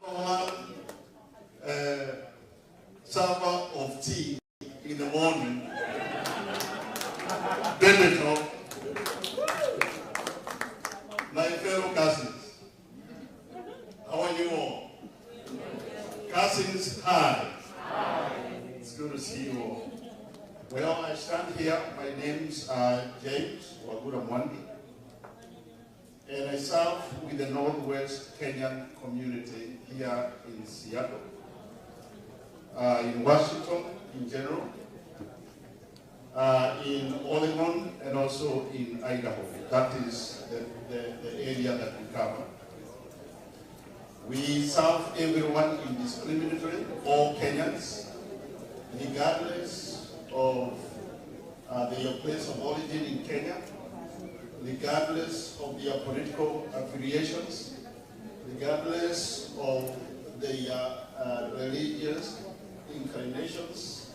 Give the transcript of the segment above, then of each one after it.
one server of tea in the morning, Benetton, my fellow cousins, how are you all? Cousins, hi. It's good to see you all. Well, I stand here, my name's James Wagura Mwandi, and I serve with the Northwest Kenyan community here in Seattle, in Washington in general, in Oregon, and also in Idaho. That is the area that we cover. We serve everyone indiscriminately, all Kenyans, regardless of their place of origin in Kenya, regardless of their political affiliations, regardless of their religious inclinations,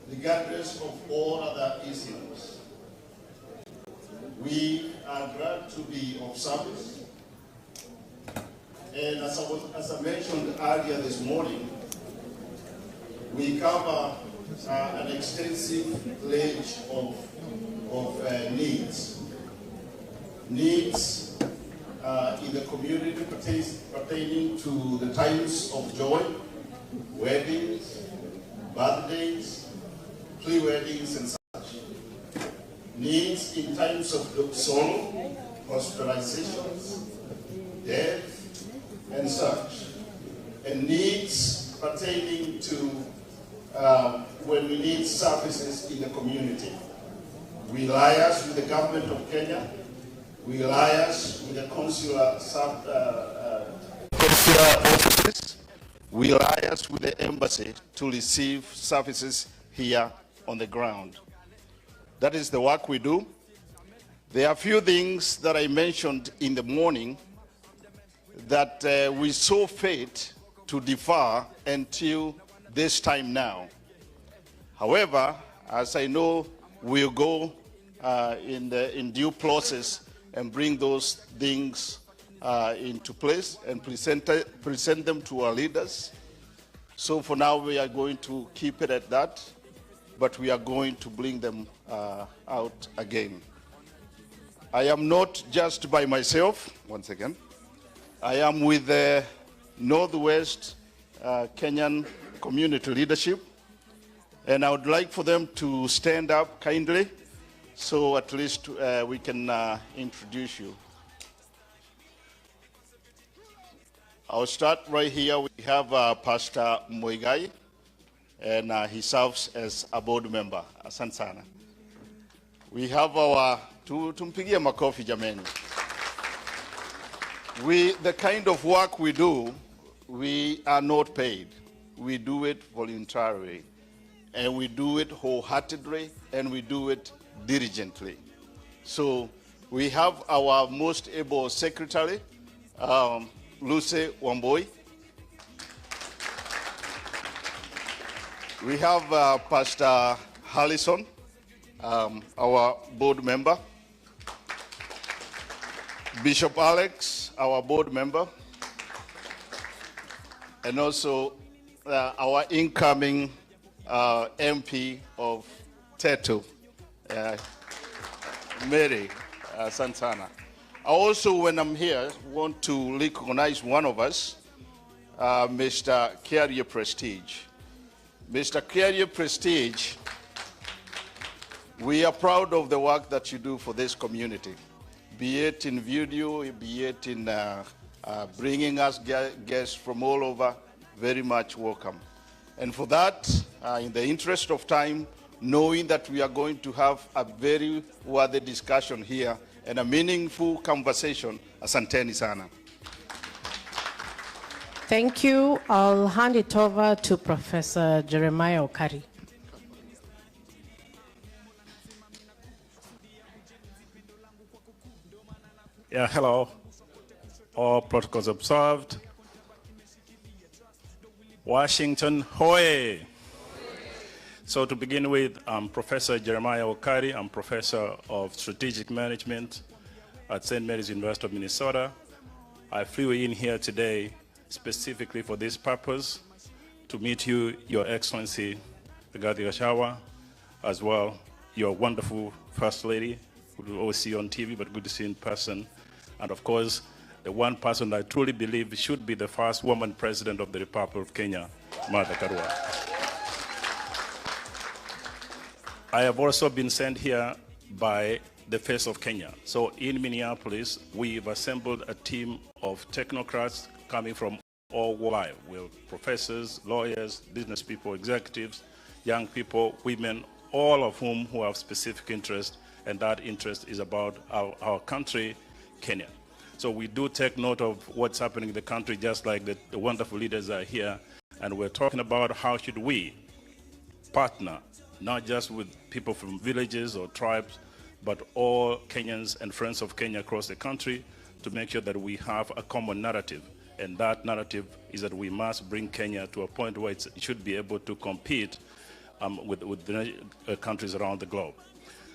regardless of all other issues. We are glad to be of service. And as I mentioned earlier this morning, we cover an extensive range of needs. Needs in the community pertaining to the times of joy, weddings, birthdays, pre-weddings, and such. Needs in times of sorrow, hospitalizations, death, and such. And needs pertaining to when we need services in the community. We liaise with the government of Kenya. We liaise with the consular offices. We liaise with the embassy to receive services here on the ground. That is the work we do. There are a few things that I mentioned in the morning that we saw fit to defer until this time now. However, as I know, we'll go in due process and bring those things into place and present them to our leaders. So for now, we are going to keep it at that, but we are going to bring them out again. I am not just by myself, once again. I am with the Northwest Kenyan community leadership, and I would like for them to stand up kindly so at least we can introduce you. I'll start right here. We have Pastor Moigai, and he serves as a board member. Asante sana. We have our, tumpigie makofi jameni. The kind of work we do, we are not paid. We do it voluntarily, and we do it wholeheartedly, and we do it diligently. So we have our most able secretary, Lucy Wamboi. We have Pastor Harrison, our board member. Bishop Alex, our board member. And also our incoming MP of Tetu, Mary Santana. I also, when I'm here, want to recognize one of us, Mr. Carrier Prestige. Mr. Carrier Prestige, we are proud of the work that you do for this community, be it in video, be it in bringing us guests from all over. Very much welcome. And for that, in the interest of time, knowing that we are going to have a very worthy discussion here and a meaningful conversation, asanteni sana. Thank you. I'll hand it over to Professor Jeremiah Okari. Yeah, hello. All protocols observed. Washington, hoye. So to begin with, I'm Professor Jeremiah Okari. I'm Professor of Strategic Management at St. Mary's University of Minnesota. I flew in here today specifically for this purpose to meet you, Your Excellency, Rigathi Gachagua, as well, your wonderful First Lady, who we always see on TV, but good to see in person. And of course, the one person I truly believe should be the first woman president of the Republic of Kenya, Mother Karua. I have also been sent here by the face of Kenya. So in Minneapolis, we've assembled a team of technocrats coming from all worldwide. We're professors, lawyers, business people, executives, young people, women, all of whom who have specific interest, and that interest is about our country, Kenya. So we do take note of what's happening in the country, just like the wonderful leaders are here, and we're talking about how should we partner, not just with people from villages or tribes, but all Kenyans and friends of Kenya across the country to make sure that we have a common narrative. And that narrative is that we must bring Kenya to a point where it should be able to compete with the countries around the globe.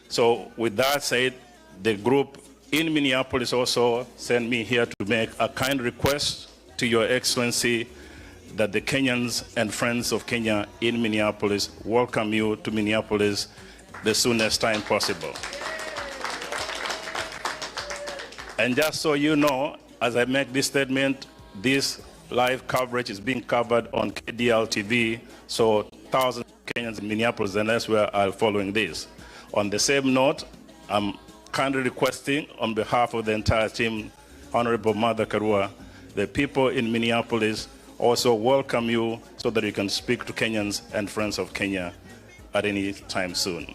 So with that said, the group in Minneapolis also sent me here to make a kind request to Your Excellency that the Kenyans and friends of Kenya in Minneapolis welcome you to Minneapolis the soonest time possible. And just so you know, as I make this statement, this live coverage is being covered on KDL TV, so thousands of Kenyans in Minneapolis and elsewhere are following this. On the same note, I'm kindly requesting on behalf of the entire team, Honorable Mother Karua, the people in Minneapolis also welcome you so that you can speak to Kenyans and friends of Kenya at any time soon.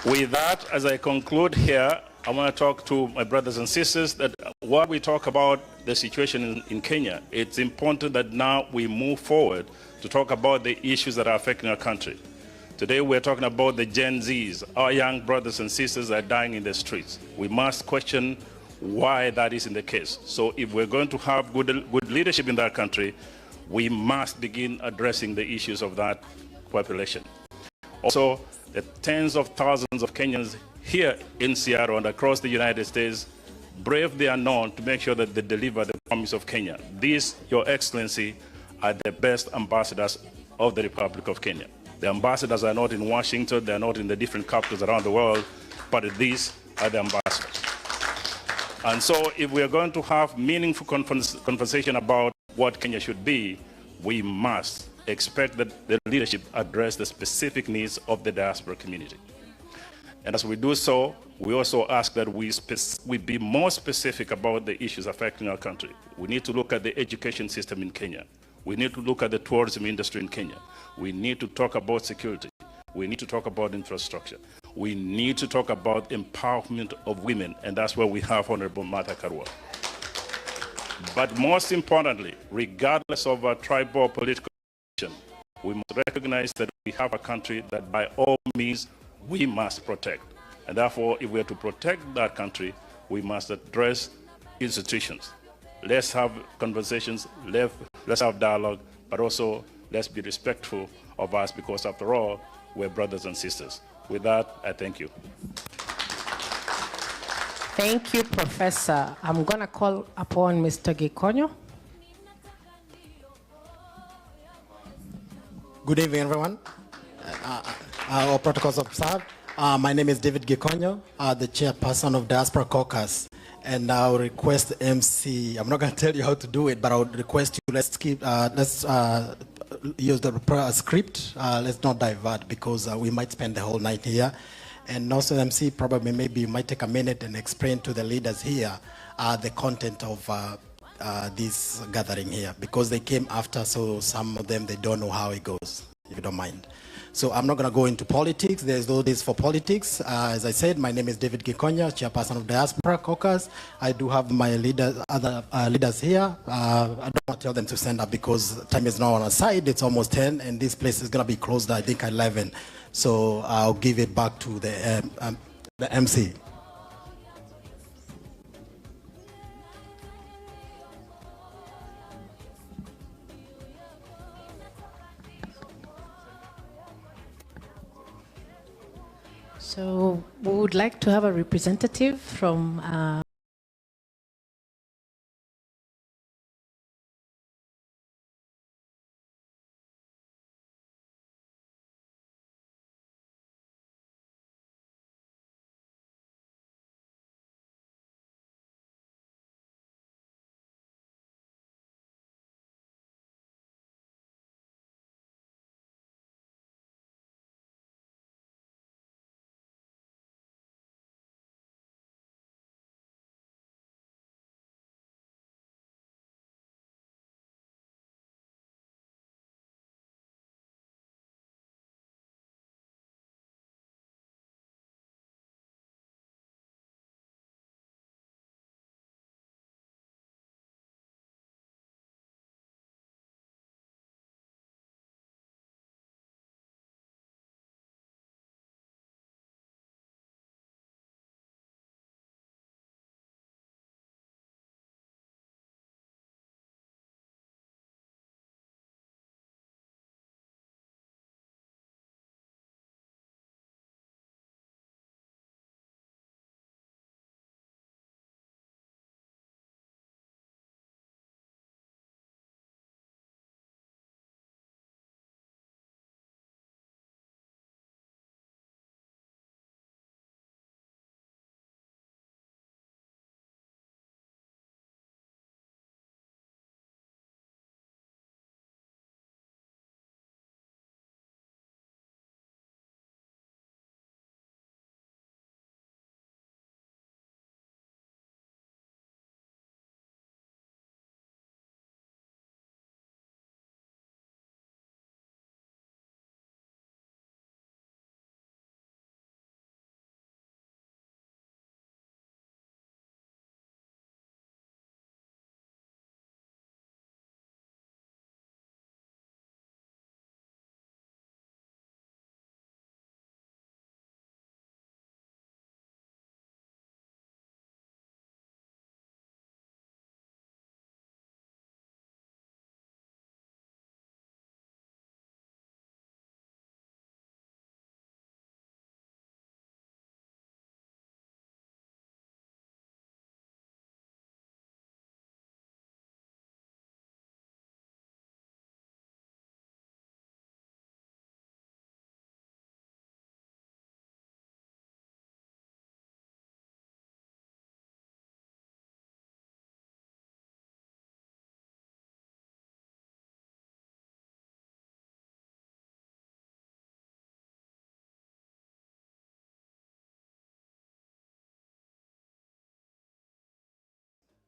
With that, as I conclude here, I want to talk to my brothers and sisters that while we talk about the situation in Kenya, it's important that now we move forward to talk about the issues that are affecting our country. Today we're talking about the Gen Zs. Our young brothers and sisters are dying in the streets. We must question why that is in the case. So if we're going to have good leadership in that country, we must begin addressing the issues of that population. Also, the tens of thousands of Kenyans here in Seattle and across the United States brave the unknown to make sure that they deliver the promise of Kenya. These, Your Excellency, are the best ambassadors of the Republic of Kenya. The ambassadors are not in Washington, they're not in the different capitals around the world, but these are the ambassadors. And so if we are going to have meaningful conversation about what Kenya should be, we must expect that the leadership address the specific needs of the diaspora community. And as we do so, we also ask that we be more specific about the issues affecting our country. We need to look at the education system in Kenya. We need to look at the tourism industry in Kenya. We need to talk about security. We need to talk about infrastructure. We need to talk about empowerment of women, and that's where we have Honorable Mother Karua. But most importantly, regardless of our tribal political position, we must recognize that we have a country that by all means we must protect. And therefore, if we are to protect that country, we must address institutions. Let's have conversations, let's have dialogue, but also let's be respectful of us because after all, we're brothers and sisters. With that, I thank you. Thank you, Professor. I'm going to call upon Mr. Gikonyo. Good evening, everyone. Our protocols observed. My name is David Gikonyo, the chairperson of Diaspora Caucus. And I'll request MC, I'm not going to tell you how to do it, but I would request you, let's use the script. Let's not divert because we might spend the whole night here. And also MC, probably maybe you might take a minute and explain to the leaders here the content of this gathering here because they came after, so some of them, they don't know how it goes, if you don't mind. So I'm not going to go into politics. There's no days for politics. As I said, my name is David Gikonyo, chairperson of Diaspora Caucus. I do have my other leaders here. I don't want to tell them to stand up because time is now on our side. It's almost 10, and this place is going to be closed, I think, at 11. So I'll give it back to the MC. So we would like to have a representative from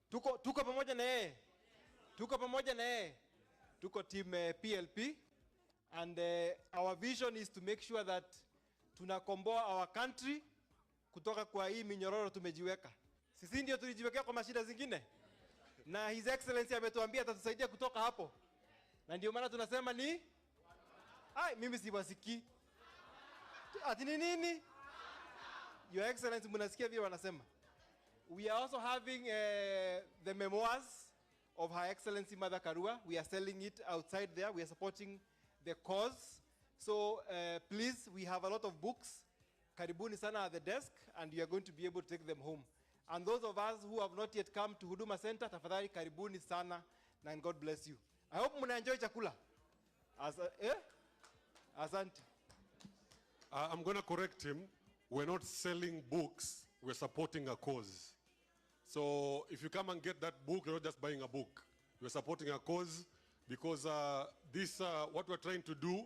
Tuko pamoja na yeye. Tuko pamoja na yeye. Tuko team PLP, and our vision is to make sure that tunakomboa our country kutoka kwa hii minyororo tumejiweka. Sisi ndio tulijiwekea kwa mashida zingine. Na His Excellency ametuambia atatusaidia kutoka hapo. Na ndio maana tunasema ni mimi siwasikii. Ati nini? Your Excellency, mnasikia vile wanasema. We are also having the memoirs of Her Excellency Mother Karua. We are selling it outside there. We are supporting the cause. So please, we have a lot of books. Karibuni sana at the desk, and you are going to be able to take them home. And those of us who have not yet come to Huduma Center, tafadhali karibuni sana, and God bless you. I hope muna enjoy chakula. Asante. I'm going to correct him. We're not selling books. We're supporting a cause. So if you come and get that book, you're not just buying a book. You're supporting a cause, because what we're trying to do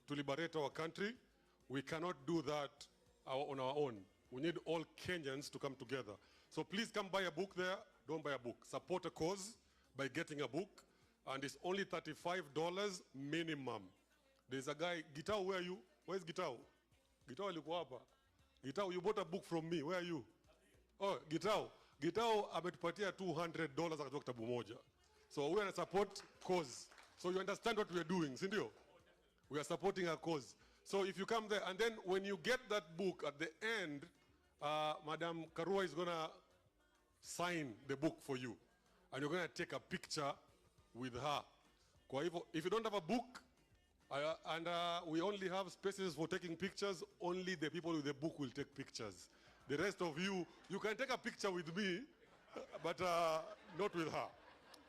to liberate our country, we cannot do that on our own. We need all Kenyans to come together. So please come buy a book there. Don't buy a book. Support a cause by getting a book. And it's only $35 minimum. There's a guy, Gitao, where are you? Where's Gitao? Gitao alikuwa hapa. Gitao, you bought a book from me. Where are you? Oh, Gitao. Gitao ametupatia $200 akatoa kitabu moja. So we are a support cause. So you understand what we are doing, sindio? We are supporting a cause. So if you come there, and then when you get that book at the end, Madam Karua is going to sign the book for you. And you're going to take a picture with her. Kwa hivyo, if you don't have a book, and we only have spaces for taking pictures, only the people with the book will take pictures. The rest of you, you can take a picture with me, but not with her.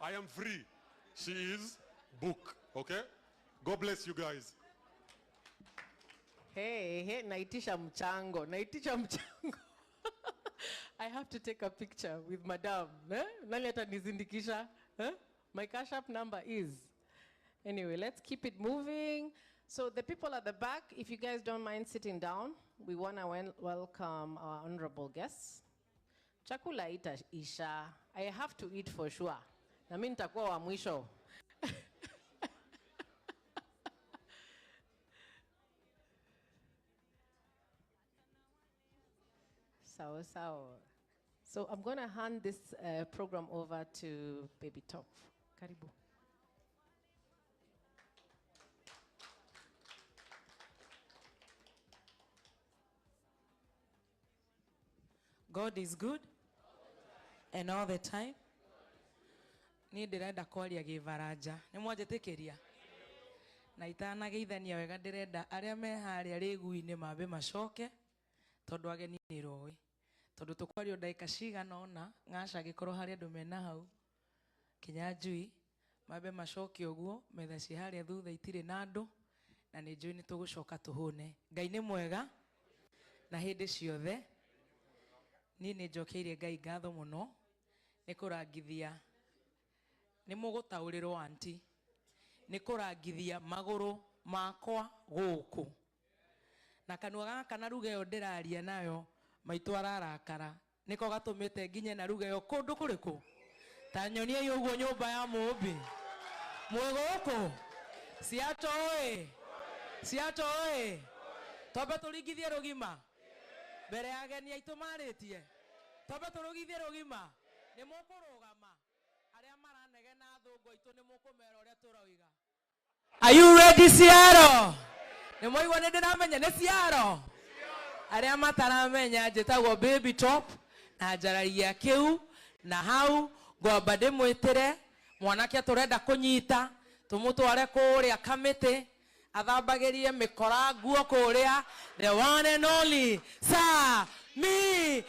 I am free. She is book. Okay? God bless you guys. Hey, naitisha mchango. I have to take a picture with Madam. Nani atanizindikisha? My cash app number is. Anyway, let's keep it moving. So the people at the back, if you guys don't mind sitting down, we want to welcome our honorable guests. Chakula isha. I have to eat for sure. Na mimi nitakuwa wa mwisho. So I'm going to hand this program over to Baby Top. Karibu. God is good and all the time. Ni ndirenda kwaria givaraja. Ni mwanjetekeria. Na itana geithania wega ndirenda aria me haria riguini mabe macoke tondu ageni ni roi. Tondu tukwario ndaika cigana ona ngaca gikorwo haria andu mena hau. Kinyanjui mabe macoke uguo metha ci haria thutha itire na andu na ni njui ni tugucoka tuhune. Ngai ni mwega na hindi ciothe. Ni njokeirie Ngai ngatho muno ni kurangithia ni mugutaurirwo anti ni kurangithia maguru makwa guku na kanua gaka na ruga yo ndiraria nayo maitu ararakara niko gatumite nginye na ruga yo kundu kuriku ta nyonie yo uguo nyumba ya mumbi mwiguku ciato oi tobe turingithie rugima mbere ya ageni aitu maritie tobe turugithie rugima ni mukurugama aria maranege na thungu aitu ni mukumera uria turoiga. Are you ready, Ciaro? Ni moigwa ni ndiramenya ni Ciaro aria mataramenya njitagwo Baby Top na njaragia kiu na hau ngomba ndimwitire mwanake turenda kunyita tumutware kuria kamiti athambagirie mikora nguo kuria the one and only Samido.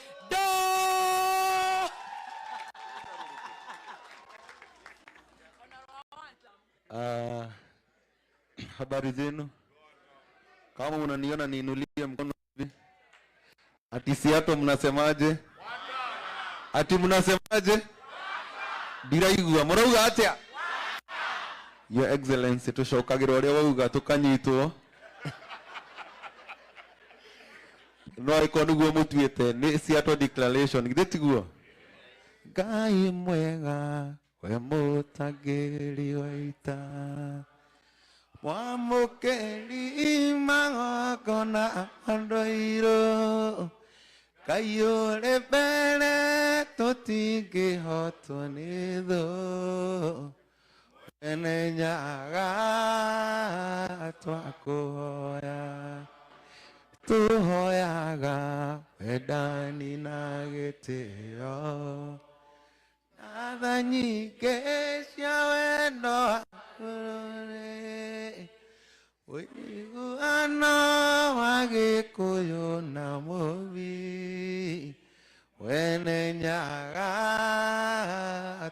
Habari zenu. Kama unaniona niinulie mkono hivi. Ati siato mnasemaje? Ati mnasemaje? Ndiraigua murauga atia? Your Excellency tucokagira uria wauga tukanyitwo. No iko niguo mutuite ni siato declaration githitiguo. Ngai mwega we mutagiri wa ita Mwamukeri magokona andoiro Kayore bere tutingihotwo nĩ thũ Ene nyaga twakũhoya Tuhoyaga wendani na gĩtĩo Na tha nyingĩ cia wendo wakũrũrĩ Ũiguano wa Gĩkũyũ na Mũbi Wene nyaga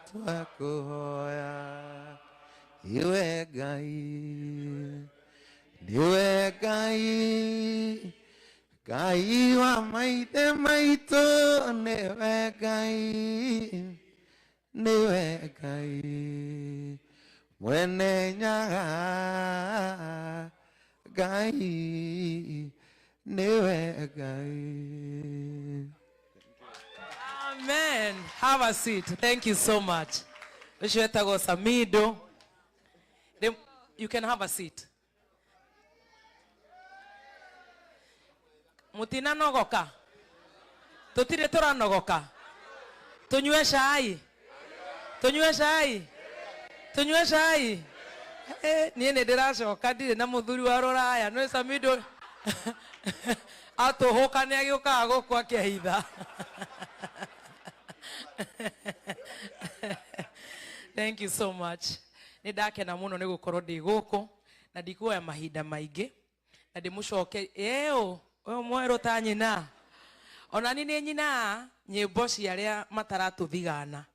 twakũhoya Iwe Ngai Niwe Ngai Ngai wa maithe maitũ Niwe Ngai Niwe Ngai Mwene nyaga Ngai Niwe Ngai Amen. Have a seat. Thank you so much. Wetagwo Samido. You can have a seat. Mutina nogoka. Tutire tora nogoka. Tunywe cai. Tunywe cai. Tunywe cai. Niĩ nĩ ndĩracoka ndirĩ na mũthuri wa rũraya nĩ Samido atũhũka nĩ agĩũkaga gũkũ akĩhitha. Thank you so much. Nĩ ndakena mũno nĩ gũkorwo ndĩ gũkũ na ndikuoya mahinda maingĩ na ndĩmũcoke ũyũ mwerũ ta nyina ona nĩ nyina nyĩmbo cia arĩa mataratũthigana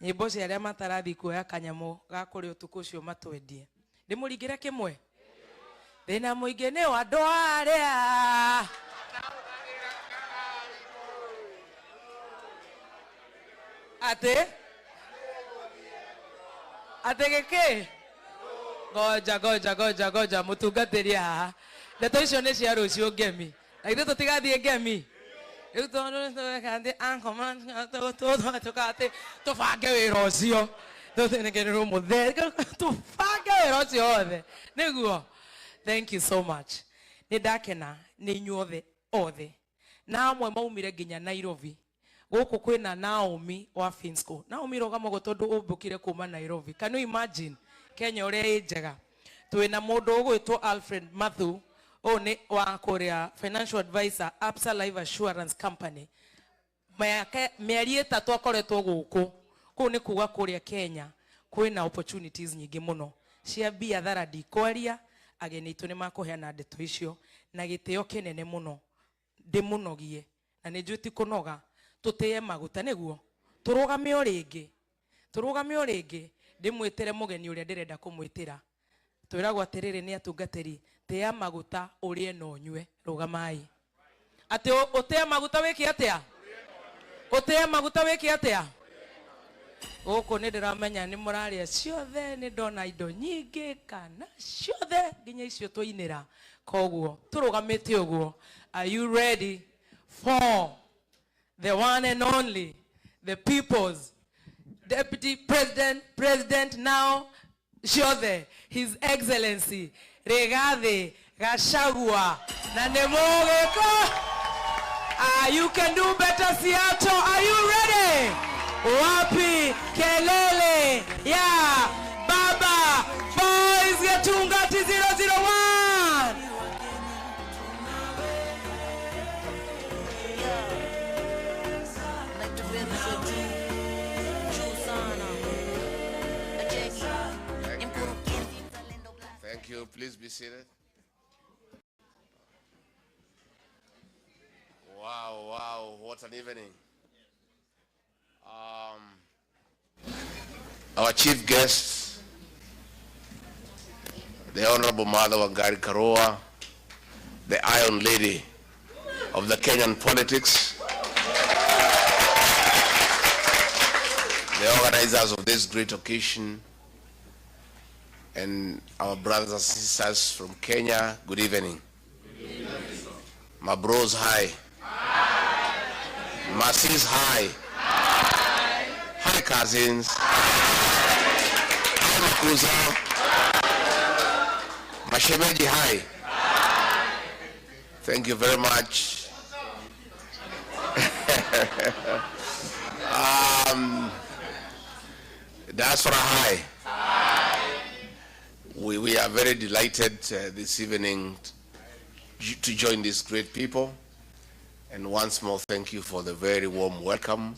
nyĩmbo cia arĩa matarathi kuoya kanyamũ ga kũrĩa ũtukũ ũcio matwendie ndĩmũringĩre kĩmwe thĩna mũingĩ nĩ wa andũ arĩa atĩ gĩkĩ goja mũtungatĩri haha ndeto icio nĩ cia rũciũ ngemi na ithuĩ tũtigathiĩ ngemi rĩu tũndũ tũbange wĩra ũcio tũtĩnĩkĩrĩrwo mũthee tũbange wĩra ũcio wothe nĩguo. Thank you so much. Nĩ ndakena nĩ inyuothe othe na amwe maumire nginya Nairobi gũkũ kwĩna Naomi wa Finsco. Naomi rũgamo tondũ ũmbũkire kuma Nairobi. Can you imagine Kenya ũrĩa ĩ njega twĩna mũndũ ũgwĩtwo Alfred Matthew one wa kũrĩa financial advisor Absa Life Assurance Company mĩeri ĩtatũ akoretwo gũkũ kũu nĩ kuga kũrĩa Kenya kwĩna opportunities nyingĩ mũno cia biathara ndikwaria ageni aitũ nĩ makũheana ndeto icio na gĩtĩo kĩnene mũno ndĩmũnogie na nĩ njũĩ ti kũnoga tũtĩe maguta nĩguo tũrũgame o rĩngĩ ndĩmwĩtĩre mũgeni ũrĩa ndĩrenda kũmwĩtĩra twĩragwo atĩrĩrĩ nĩ atungatĩri tĩa maguta ũrĩe na ũnyue rũgamai atĩ ũtĩa maguta wĩke atĩa ũtĩa maguta wĩke atĩa gũkũ nĩ ndĩramenya nĩ mũrarĩa ciothe nĩ ndona indo nyingĩ kana ciothe nginya icio tũinĩra koguo tũrũgamĩte ũguo. Are you ready for the one and only the people's deputy president now ciothe His Excellency Rigathi Gachagua na nĩ mũgĩkũ? You can do better Seattle. Are you ready? Wapi kelele ya Baba Boys Getungati 001. Thank you. Please be seated. Wow, what an evening. Our chief guest, the Honorable Mother Wangari Karua, the Iron Lady of the Kenyan politics, the organizers of this great occasion, and our brothers and sisters from Kenya, good evening. Good evening. My bros, hi. My sis, hi. cousins. Hi, Makuza. Mashemeji, hi. Thank you very much. Diaspora, hi. We are very delighted this evening to join these great people. And once more, thank you for the very warm welcome.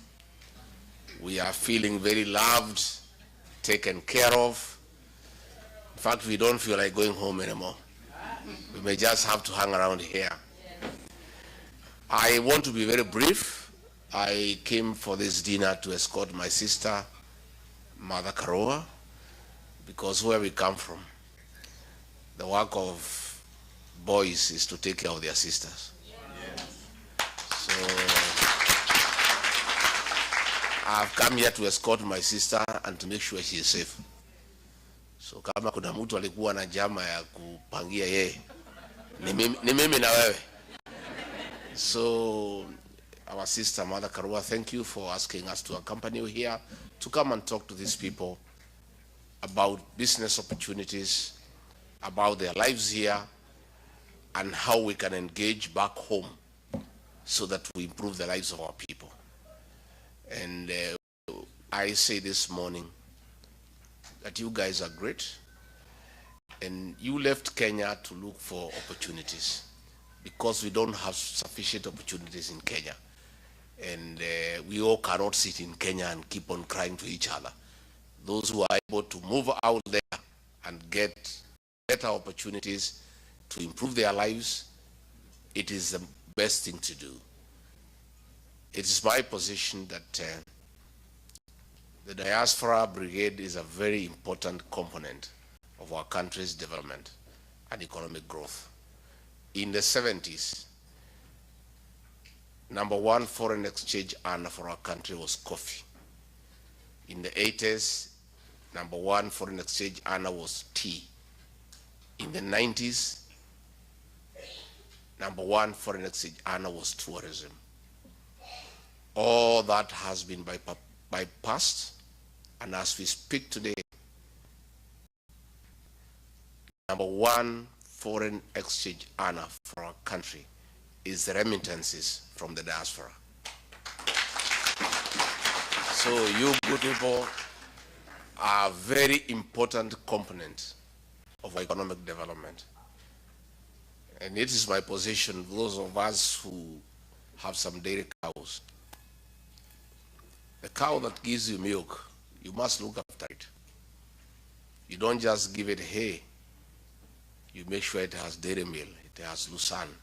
We are feeling very loved, taken care of. In fact, we don't feel like going home anymore. We may just have to hang around here. I want to be very brief. I came for this dinner to escort my sister, Mother Karua, because where we come from, the work of boys is to take care of their sisters. So I've come here to escort my sister and to make sure she is safe. So kama kuna mtu alikuwa na jama ya kupangia yeye, ni mimi na wewe. So our sister Mother Karua, thank you for asking us to accompany you here to come and talk to these people about business opportunities, about their lives here, and how we can engage back home so that we improve the lives of our people. And I say this morning that you guys are great, and you left Kenya to look for opportunities because we don't have sufficient opportunities in Kenya. And we all cannot sit in Kenya and keep on crying to each other. Those who are able to move out there and get better opportunities to improve their lives, it is the best thing to do. It is my position that the Diaspora Brigade is a very important component of our country's development and economic growth. In the 70s, #1 foreign exchange earner for our country was coffee. In the 80s, #1 foreign exchange earner was tea. In the 90s, #1 foreign exchange earner was tourism. All that has been bypassed, and as we speak today, #1 foreign exchange earner for our country is the remittances from the diaspora. So you good people are a very important component of economic development. And it is my position, those of us who have some dairy cows, the cow that gives you milk, you must look after it. You don't just give it hay. You make sure it has dairy meal, it has lucerne.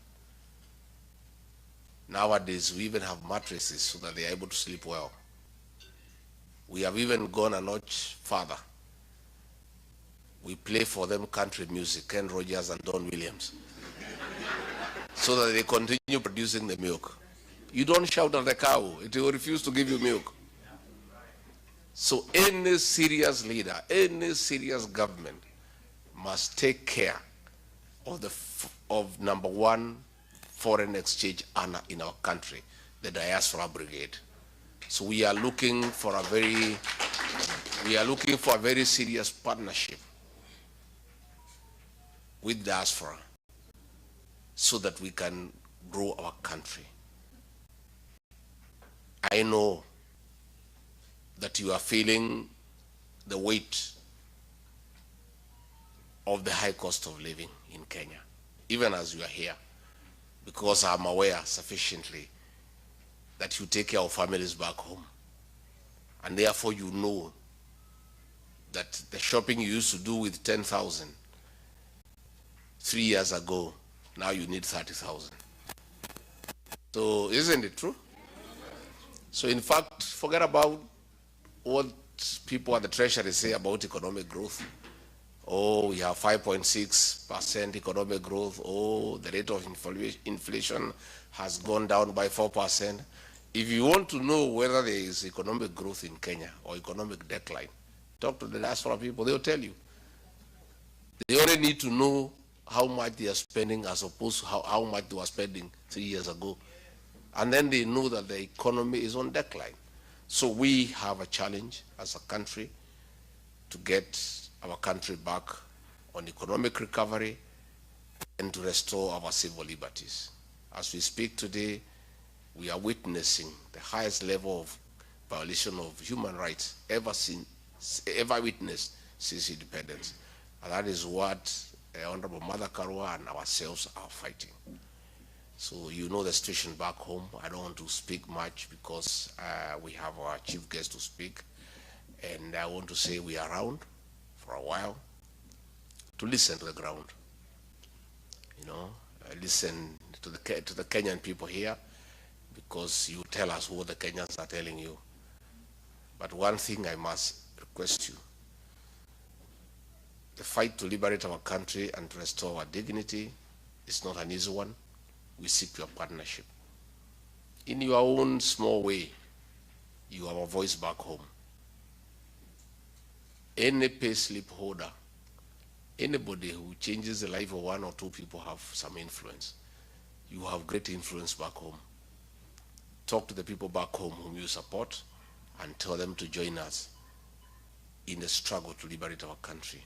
Nowadays, we even have mattresses so that they are able to sleep well. We have even gone a notch further. We play for them country music, Ken Rogers and Don Williams, so that they continue producing the milk. You don't shout at the cow, it will refuse to give you milk. So any serious leader, any serious government must take care of #1 foreign exchange earner in our country, the Diaspora Brigade. So we are looking for a very serious partnership with diaspora so that we can grow our country. I know that you are feeling the weight of the high cost of living in Kenya, even as you are here, because I'm aware sufficiently that you take care of families back home. And therefore you know that the shopping you used to do with 10,000 3 years ago, now you need 30,000. So isn't it true? So in fact, forget about what people at the Treasury say about economic growth. Oh, we have 5.6% economic growth. Oh, the rate of inflation has gone down by 4%. If you want to know whether there is economic growth in Kenya or economic decline, talk to the diaspora people, they'll tell you. They only need to know how much they are spending as opposed to how much they were spending 3 years ago. And then they know that the economy is on decline. So we have a challenge as a country to get our country back on economic recovery and to restore our civil liberties. As we speak today, we are witnessing the highest level of violation of human rights ever witnessed since independence. And that is what Honorable Mother Karua and ourselves are fighting. So you know the situation back home. I don't want to speak much because we have our chief guest to speak. And I want to say we are around for a while to listen to the ground. You know, listen to the Kenyan people here, because you tell us what the Kenyans are telling you. But one thing I must request you, the fight to liberate our country and to restore our dignity is not an easy one. We seek your partnership. In your own small way, you have a voice back home. Any pay slip holder, anybody who changes the life of one or two people have some influence. You have great influence back home. Talk to the people back home whom you support and tell them to join us in the struggle to liberate our country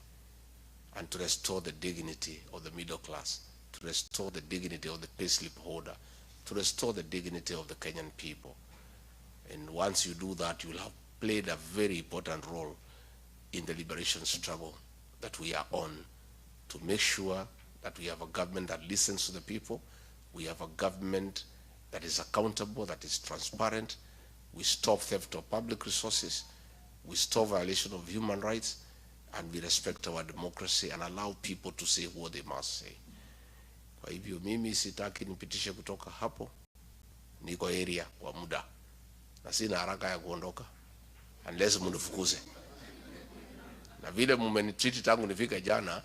and to restore the dignity of the middle class, to restore the dignity of the payslip holder, to restore the dignity of the Kenyan people. And once you do that, you will have played a very important role in the liberation struggle that we are on, to make sure that we have a government that listens to the people, we have a government that is accountable, that is transparent, we stop theft of public resources, we stop violation of human rights, and we respect our democracy and allow people to say what they must say. Kwa hivyo mimi sitaki nipitishe kutoka hapo, niko area kwa muda, na sina haraka ya kuondoka, unless munifukuze. Na vile mumenitreat tangu nifika jana,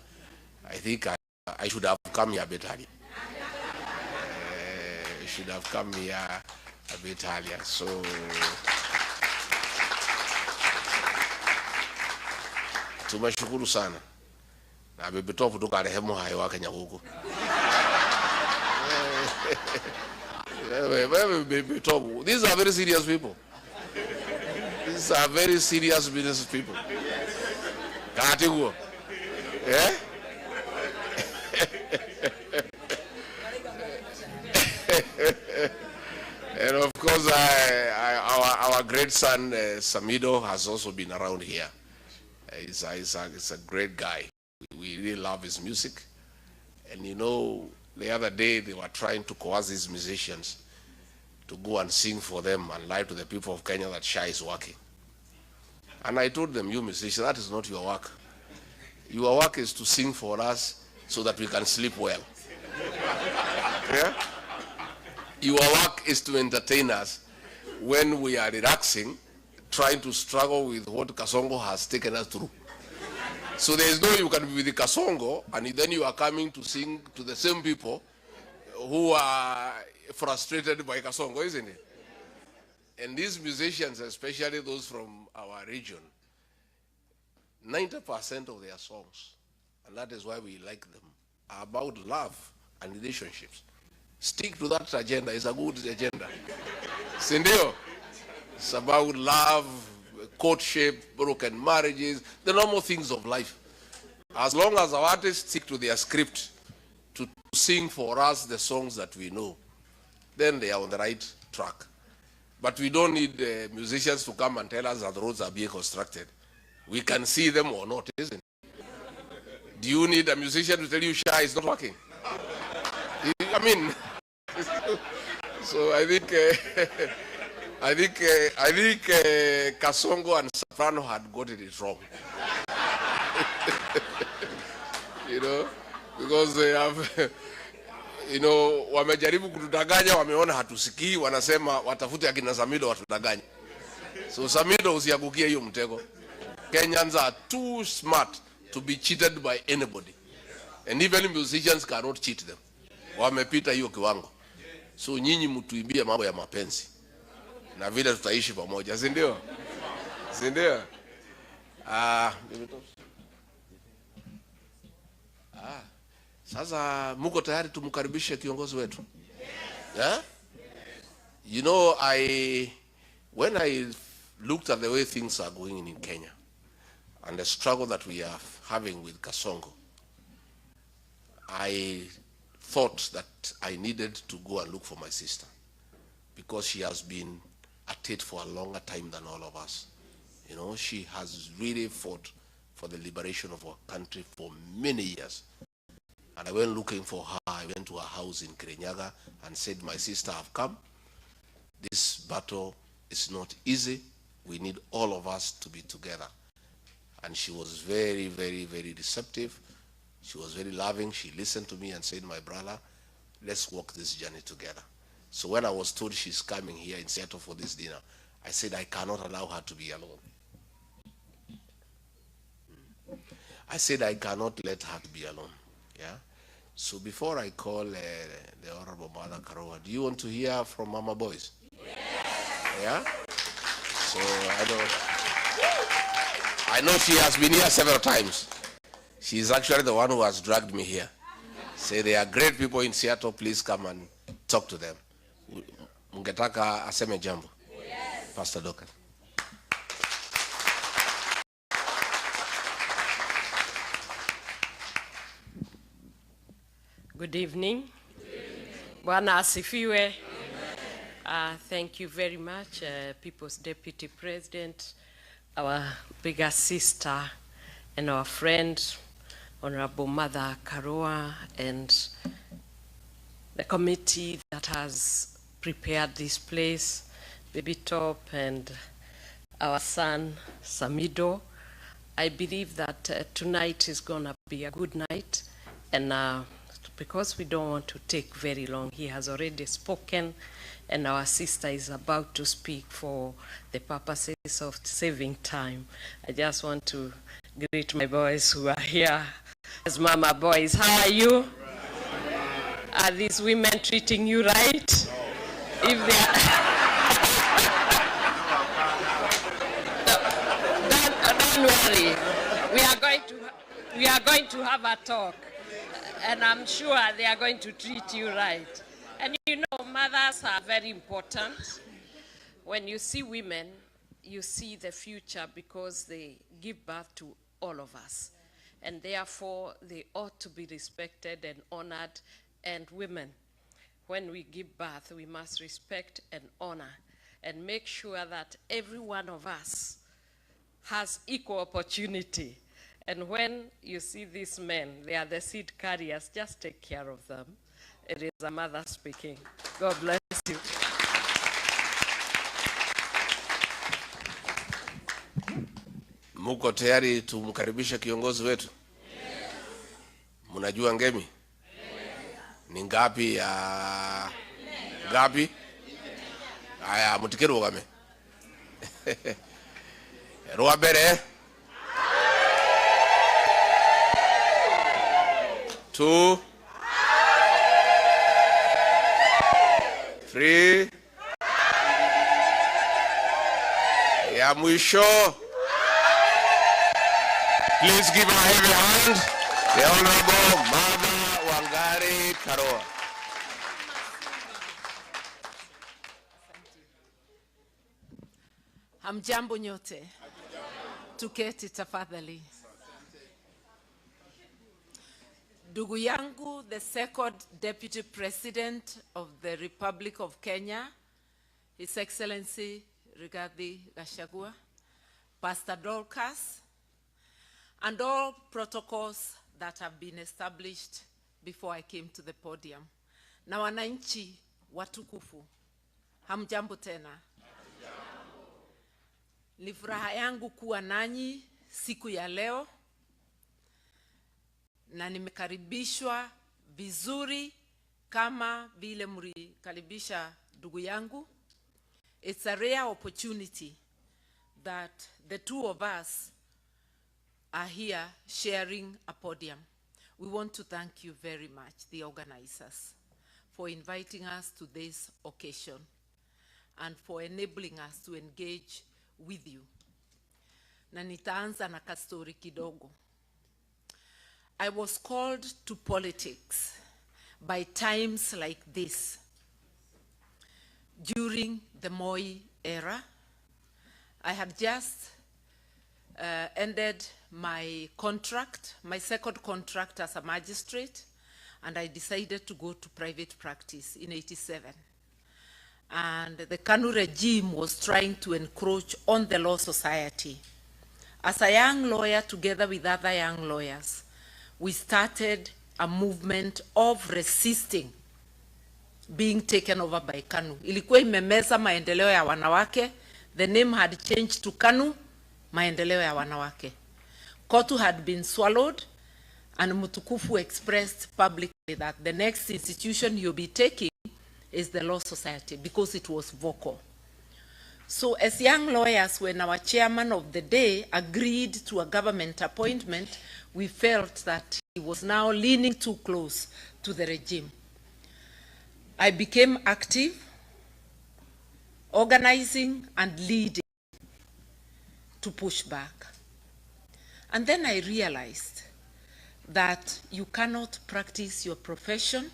I think I should have come here a bit earlier. I should have come here a bit earlier. So tumeshukuru sana. Na bebetofu tuka rehemu hayo wake nyakuku. These are very serious people. These are very serious business people. Yeah? And of course, our great son, Samido, has also been around here. He's a great guy. We really love his music. And you know, the other day they were trying to coerce these musicians to go and sing for them and lie to the people of Kenya that Shah is working. And I told them, you musicians, that is not your work. Your work is to sing for us so that we can sleep well. Yeah? Your work is to entertain us when we are relaxing, trying to struggle with what Kasongo has taken us through. So there is no you can be with the Kasongo and then you are coming to sing to the same people who are frustrated by Kasongo, isn't it? And these musicians, especially those from our region, 90% of their songs, and that is why we like them, are about love and relationships. Stick to that agenda. It's a good agenda. Sindio? It's about love, courtship, broken marriages, the normal things of life. As long as our artists stick to their script to sing for us the songs that we know, then they are on the right track. But we don't need musicians to come and tell us that the roads are being constructed. We can see them or not, isn't it? Do you need a musician to tell you Shah is not working? I mean, so I think Kasongo and Soprano had gotten it wrong. You know, because they have, you know, wamejaribu kutudanganya, wameona hatusikii, wanasema watafute akina Samido watudanganya. So Samido usiangukie hiyo mtego. Kenyans are too smart to be cheated by anybody. And even musicians cannot cheat them. Wamepita hiyo kiwango. So nyinyi mtuimbie mambo ya mapenzi. Na vile tutaishi pamoja, si ndio? Si ndio? Sasa muko tayari tumkaribishe kiongozi wetu? Yeah? You know, when I looked at the way things are going in Kenya and the struggle that we are having with Kasongo, I thought that I needed to go and look for my sister because she has been at it for a longer time than all of us. You know, she has really fought for the liberation of our country for many years. And I went looking for her. I went to her house in Kirinyaga and said, my sister, I've come. This battle is not easy. We need all of us to be together. And she was very, very, very receptive. She was very loving. She listened to me and said, my brother, let's walk this journey together. So when I was told she's coming here in Seattle for this dinner, I said, I cannot allow her to be alone. I said, I cannot let her be alone. Yeah. So before I call the Honorable Mother Karua, do you want to hear from Mama Boys? Yes. Yeah? So I know she has been here several times. She's actually the one who has dragged me here. Say they are great people in Seattle, please come and talk to them. Mungetaka aseme jambo. Yes. Pastor Doka. Good evening. Bwana asifiwe. Thank you very much, People's Deputy President, our bigger sister, and our friend, Honorable Mother Karua, and the committee that has prepared this place, Baby Top, and our son, Samido. I believe that tonight is going to be a good night, and because we don't want to take very long, he has already spoken, and our sister is about to speak for the purposes of saving time. I just want to greet my boys who are here as Mama Boys. How are you? Are these women treating you right? If they are don't worry. We are going to have a talk. And I'm sure they are going to treat you right. And you know, mothers are very important. When you see women, you see the future because they give birth to all of us. And therefore, they ought to be respected and honored. And women, when we give birth, we must respect and honor and make sure that every one of us has equal opportunity. And when you see these men, they are the seed carriers, just take care of them. It is a mother speaking. God bless you. Muko tayari tumkaribishe kiongozi wetu? Yes. Mnajua ngemi? Yes. Ni ngapi ya ngapi? Aya, mutikiru kame. Ruabere. 2, 3, ya mwisho. Please give a heavy hand the Honorable Mama Wangari Karua. Hamjambo nyote. Tuketi tafadhali. Ndugu yangu, the second Deputy President of the Republic of Kenya, His Excellency Rigathi Gachagua, Pastor Dorcas, and all protocols that have been established before I came to the podium. Na wananchi watukufu, hamjambo tena. Ni furaha yangu kuwa nanyi siku ya leo. Na nimekaribishwa vizuri kama vile mlikaribisha ndugu yangu. It's a rare opportunity that the two of us are here sharing a podium. We want to thank you very much, the organizers, for inviting us to this occasion and for enabling us to engage with you. Na nitaanza na kastori kidogo. I was called to politics by times like this. During the Moi era, I had just ended my contract, my second contract as a magistrate, and I decided to go to private practice in '87. And the KANU regime was trying to encroach on the law society. As a young lawyer, together with other young lawyers, we started a movement of resisting being taken over by KANU. Ilikuwa imemeza maendeleo ya wanawake. The name had changed to KANU, maendeleo ya wanawake. KOTU had been swallowed, and Mutukufu expressed publicly that the next institution you'll be taking is the Law Society, because it was vocal. So as young lawyers, when our chairman of the day agreed to a government appointment, we felt that he was now leaning too close to the regime. I became active, organizing and leading to push back. And then I realized that you cannot practice your profession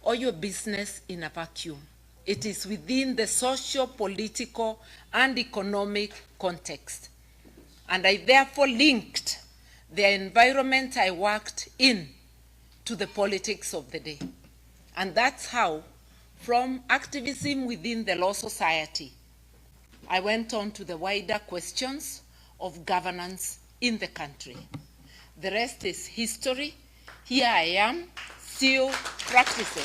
or your business in a vacuum. It is within the social, political, and economic context. And I therefore linked the environment I worked in to the politics of the day. And that's how, from activism within the Law Society, I went on to the wider questions of governance in the country. The rest is history. Here I am, still practicing.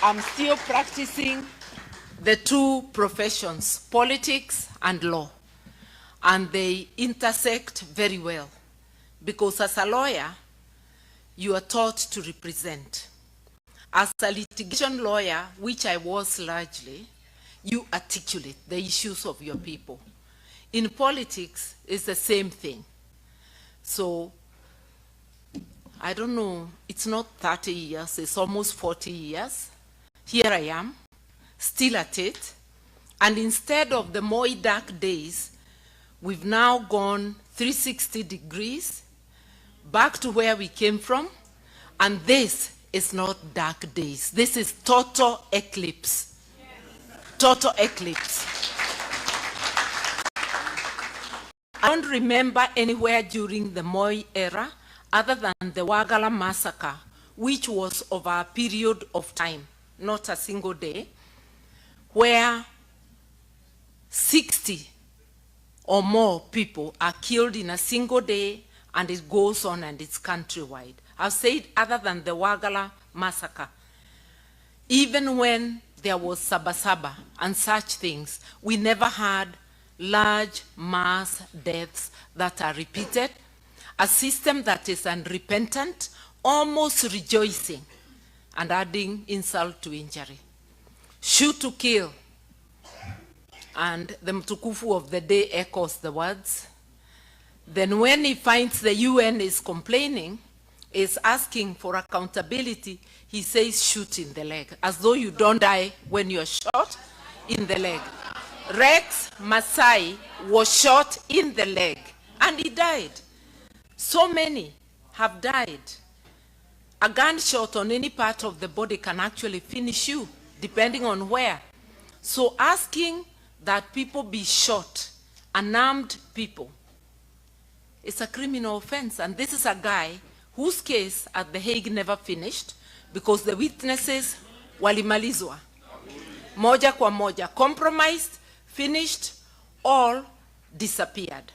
I'm still practicing the two professions, politics and law. And they intersect very well, because as a lawyer, you are taught to represent. As a litigation lawyer, which I was largely, you articulate the issues of your people. In politics, it's the same thing. So, I don't know, it's not 30 years, it's almost 40 years. Here I am, still at it. And instead of the more dark days, we've now gone 360 degrees back to where we came from. And this is not dark days. This is total eclipse. Total eclipse. I don't remember anywhere during the Moi era other than the Wagala massacre, which was over a period of time, not a single day, where 60 or more people are killed in a single day, and it goes on and it's countrywide. I've said other than the Wagala massacre, even when there was Sabasaba and such things, we never had large mass deaths that are repeated, a system that is unrepentant, almost rejoicing, and adding insult to injury. Shoot to kill. And the Mtukufu of the day echoes the words. Then when he finds the UN is complaining, is asking for accountability, he says shoot in the leg, as though you don't die when you're shot in the leg. Rex Masai was shot in the leg, and he died. So many have died. A gunshot on any part of the body can actually finish you, depending on where. So asking that people be shot, unarmed people, it's a criminal offense. And this is a guy whose case at The Hague never finished, because the witnesses walimalizwa. Moja kwa moja, compromised, finished, all disappeared.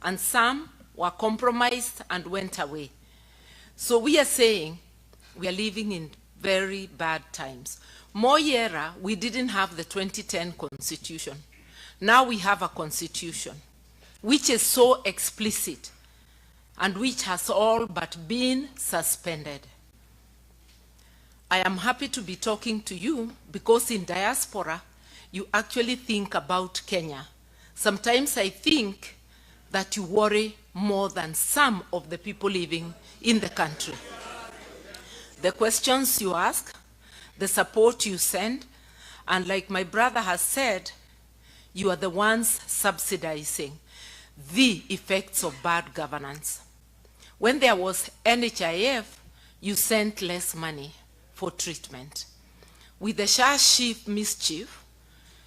And some were compromised and went away. So we are saying we are living in very bad times. Moi era, we didn't have the 2010 constitution. Now we have a constitution which is so explicit and which has all but been suspended. I am happy to be talking to you because in Diaspora, you actually think about Kenya. Sometimes I think that you worry more than some of the people living in the country. The questions you ask, the support you send, and like my brother has said, you are the ones subsidizing the effects of bad governance. When there was NHIF, you sent less money for treatment. With the Shah Chief mischief,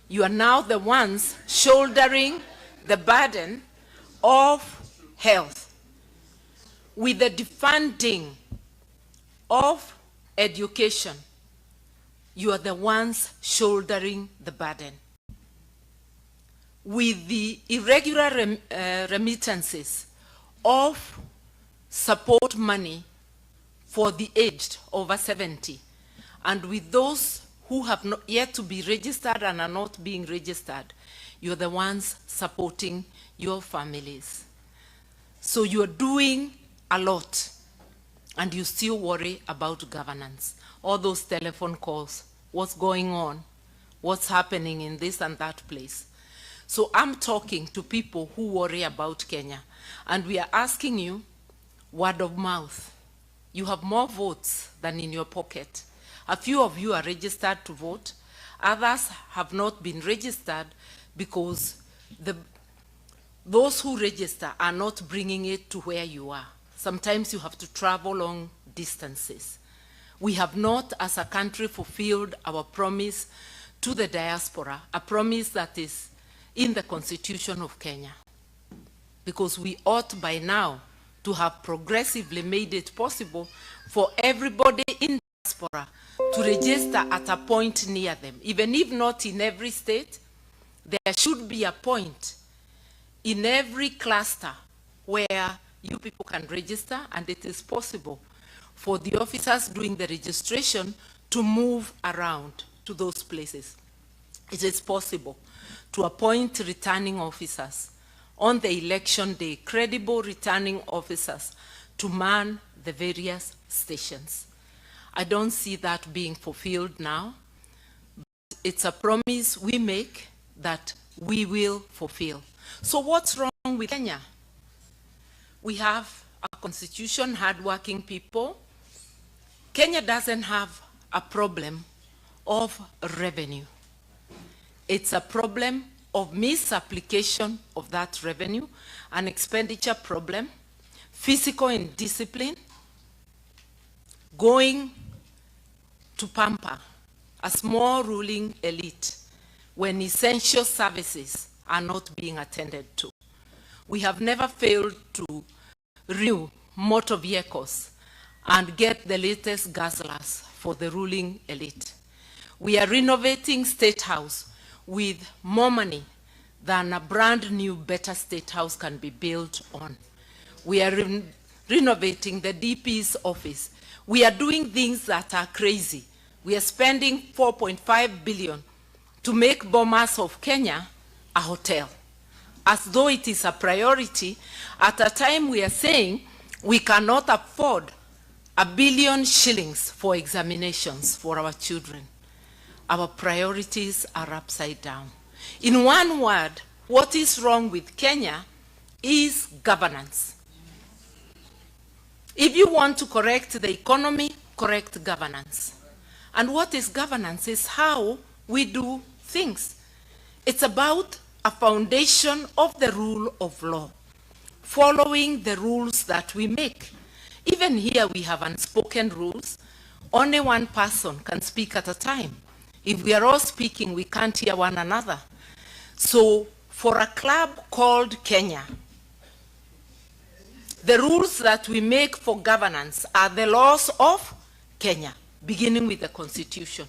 you are now the ones shouldering the burden of health. With the defunding of education, you are the ones shouldering the burden. With the irregular remittances of support money for the aged over 70, and with those who have not yet to be registered and are not being registered, you're the ones supporting your families. So you're doing a lot, and you still worry about governance. All those telephone calls, what's going on, what's happening in this and that place. So I'm talking to people who worry about Kenya, and we are asking you, word of mouth. You have more votes than in your pocket. A few of you are registered to vote. Others have not been registered because those who register are not bringing it to where you are. Sometimes you have to travel long distances. We have not, as a country, fulfilled our promise to the diaspora, a promise that is in the Constitution of Kenya, because we ought by now to have progressively made it possible for everybody in diaspora to register at a point near them. Even if not in every state, there should be a point in every cluster where you people can register, and it is possible for the officers doing the registration to move around to those places. It is possible to appoint returning officers on the election day, credible returning officers to man the various stations. I don't see that being fulfilled now, but it's a promise we make that we will fulfill. So what's wrong with Kenya? We have a constitution, hardworking people. Kenya doesn't have a problem of revenue. It's a problem of misapplication of that revenue, an expenditure problem, physical indiscipline, going to pamper a small ruling elite when essential services are not being attended to. We have never failed to renew motor vehicles and get the latest guzzlers for the ruling elite. We are renovating State House with more money than a brand new, better State House can be built on. We are renovating the DP's office. We are doing things that are crazy. We are spending 4.5 billion to make Bomas of Kenya a hotel, as though it is a priority at a time we are saying we cannot afford 1 billion shillings for examinations for our children. Our priorities are upside down. In one word, what is wrong with Kenya is governance. If you want to correct the economy, correct governance. And what is governance is how we do things. It's about a foundation of the rule of law, following the rules that we make. Even here we have unspoken rules. Only one person can speak at a time. If we are all speaking, we can't hear one another. So for a club called Kenya, the rules that we make for governance are the laws of Kenya, beginning with the Constitution,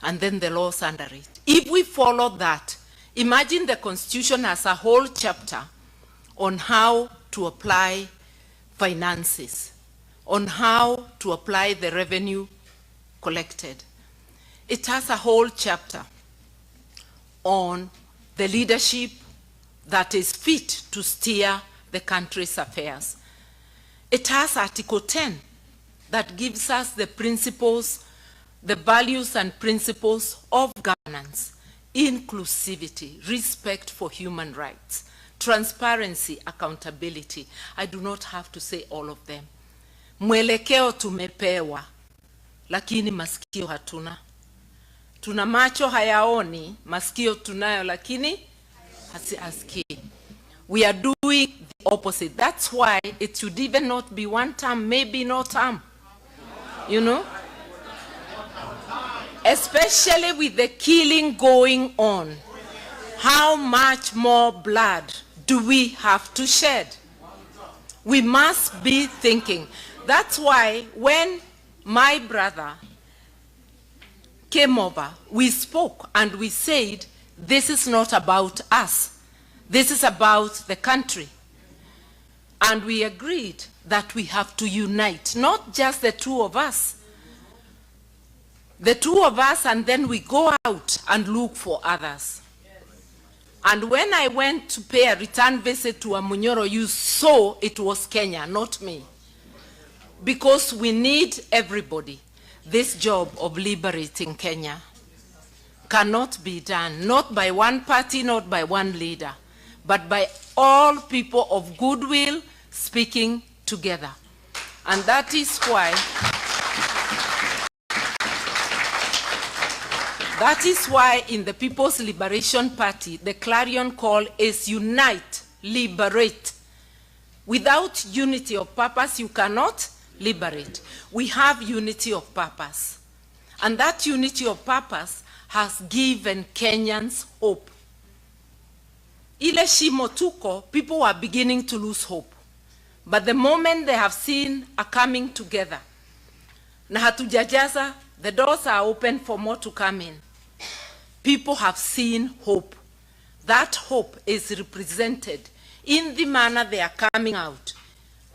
and then the laws under it. If we follow that, imagine the Constitution has a whole chapter on how to apply finances, on how to apply the revenue collected. It has a whole chapter on the leadership that is fit to steer the country's affairs. It has Article 10 that gives us the principles, the values and principles of governance: inclusivity, respect for human rights, transparency, accountability. I do not have to say all of them. Mwelekeo tumepewa, lakini masikio hatuna. Tuna macho hayaoni, masikio tunayo, lakini hasikii. We are doing the opposite. That's why it should even not be one term, maybe no term. You know? especially with the killing going on. How much more blood do we have to shed? We must be thinking. That's why when my brother came over, we spoke and we said, this is not about us. This is about the country. And we agreed that we have to unite, not just the two of us. The two of us, and then we go out and look for others. And when I went to pay a return visit to Amunyoro, you saw it was Kenya, not me. Because we need everybody. This job of liberating Kenya cannot be done, not by one party, not by one leader, but by all people of goodwill speaking together. And that is why in the People's Liberation Party, the clarion call is unite, liberate. Without unity of purpose, you cannot liberate. We have unity of purpose. And that unity of purpose has given Kenyans hope. Ile shimo tuko, people are beginning to lose hope. But the moment they have seen a coming together, na hatujajaza, the doors are open for more to come in. People have seen hope. That hope is represented in the manner they are coming out,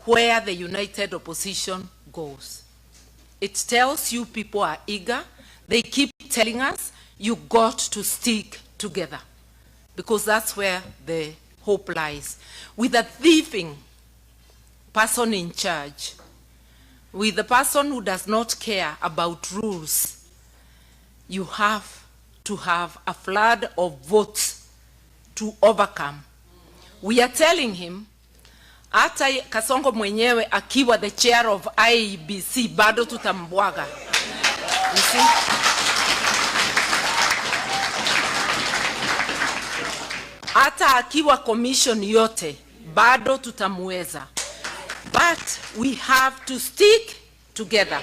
where the united opposition goes. It tells you people are eager. They keep telling us, you got to stick together. Because that's where the hope lies. With a thieving person in charge, with the person who does not care about rules, you have to have a flood of votes to overcome. We are telling him, hata Kasongo mwenyewe akiwa the chair of IEBC, bado tutambwaga. You see? Hata akiwa commission yote, bado tutamweza. But we have to stick together.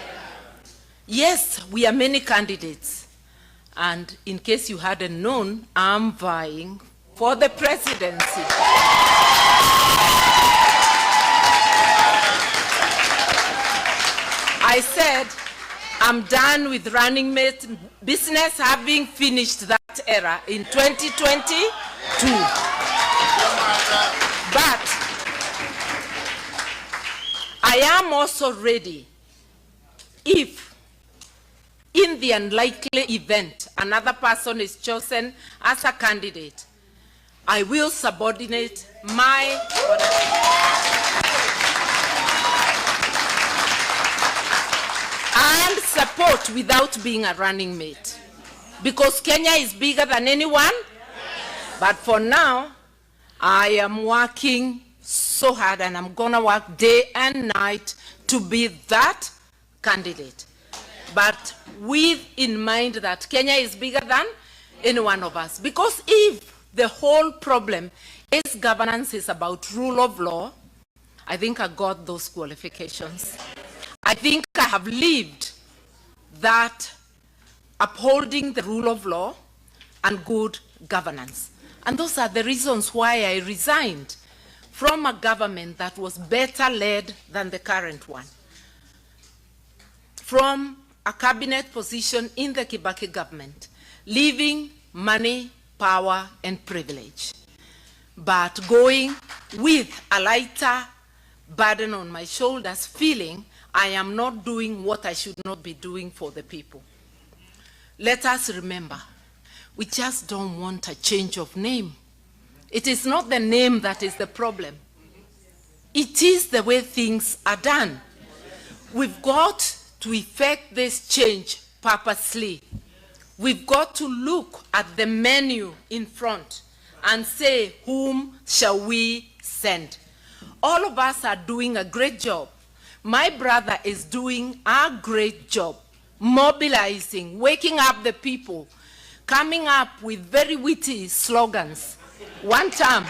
Yes, we are many candidates. And in case you hadn't known, I'm vying for the presidency. I said, I'm done with running mate business, having finished that era in 2022. But I am also ready if, in the unlikely event, another person is chosen as a candidate, I will subordinate my and support without being a running mate. Because Kenya is bigger than anyone. But for now, I am working so hard, and I'm gonna work day and night to be that candidate. But with in mind that Kenya is bigger than any one of us. Because if the whole problem is governance is about rule of law, I think I got those qualifications. I think I have lived that upholding the rule of law and good governance. And those are the reasons why I resigned from a government that was better led than the current one. From a cabinet position in the Kibaki government, leaving money, power, and privilege, but going with a lighter burden on my shoulders, feeling I am not doing what I should not be doing for the people. Let us remember, we just don't want a change of name. It is not the name that is the problem. It is the way things are done. We've got to effect this change purposely. We've got to look at the menu in front and say, whom shall we send? All of us are doing a great job. My brother is doing a great job, mobilizing, waking up the people, coming up with very witty slogans. One time,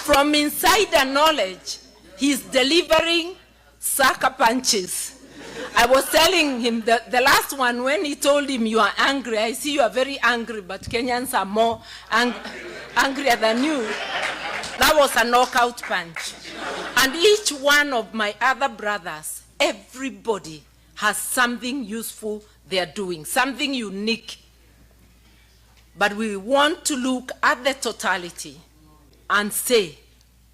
from insider knowledge, he's delivering sucker punches. I was telling him that the last one, when he told him, you are angry, I see you are very angry, but Kenyans are more angrier than you. That was a knockout punch. And each one of my other brothers, everybody has something useful they are doing, something unique. But we want to look at the totality and say,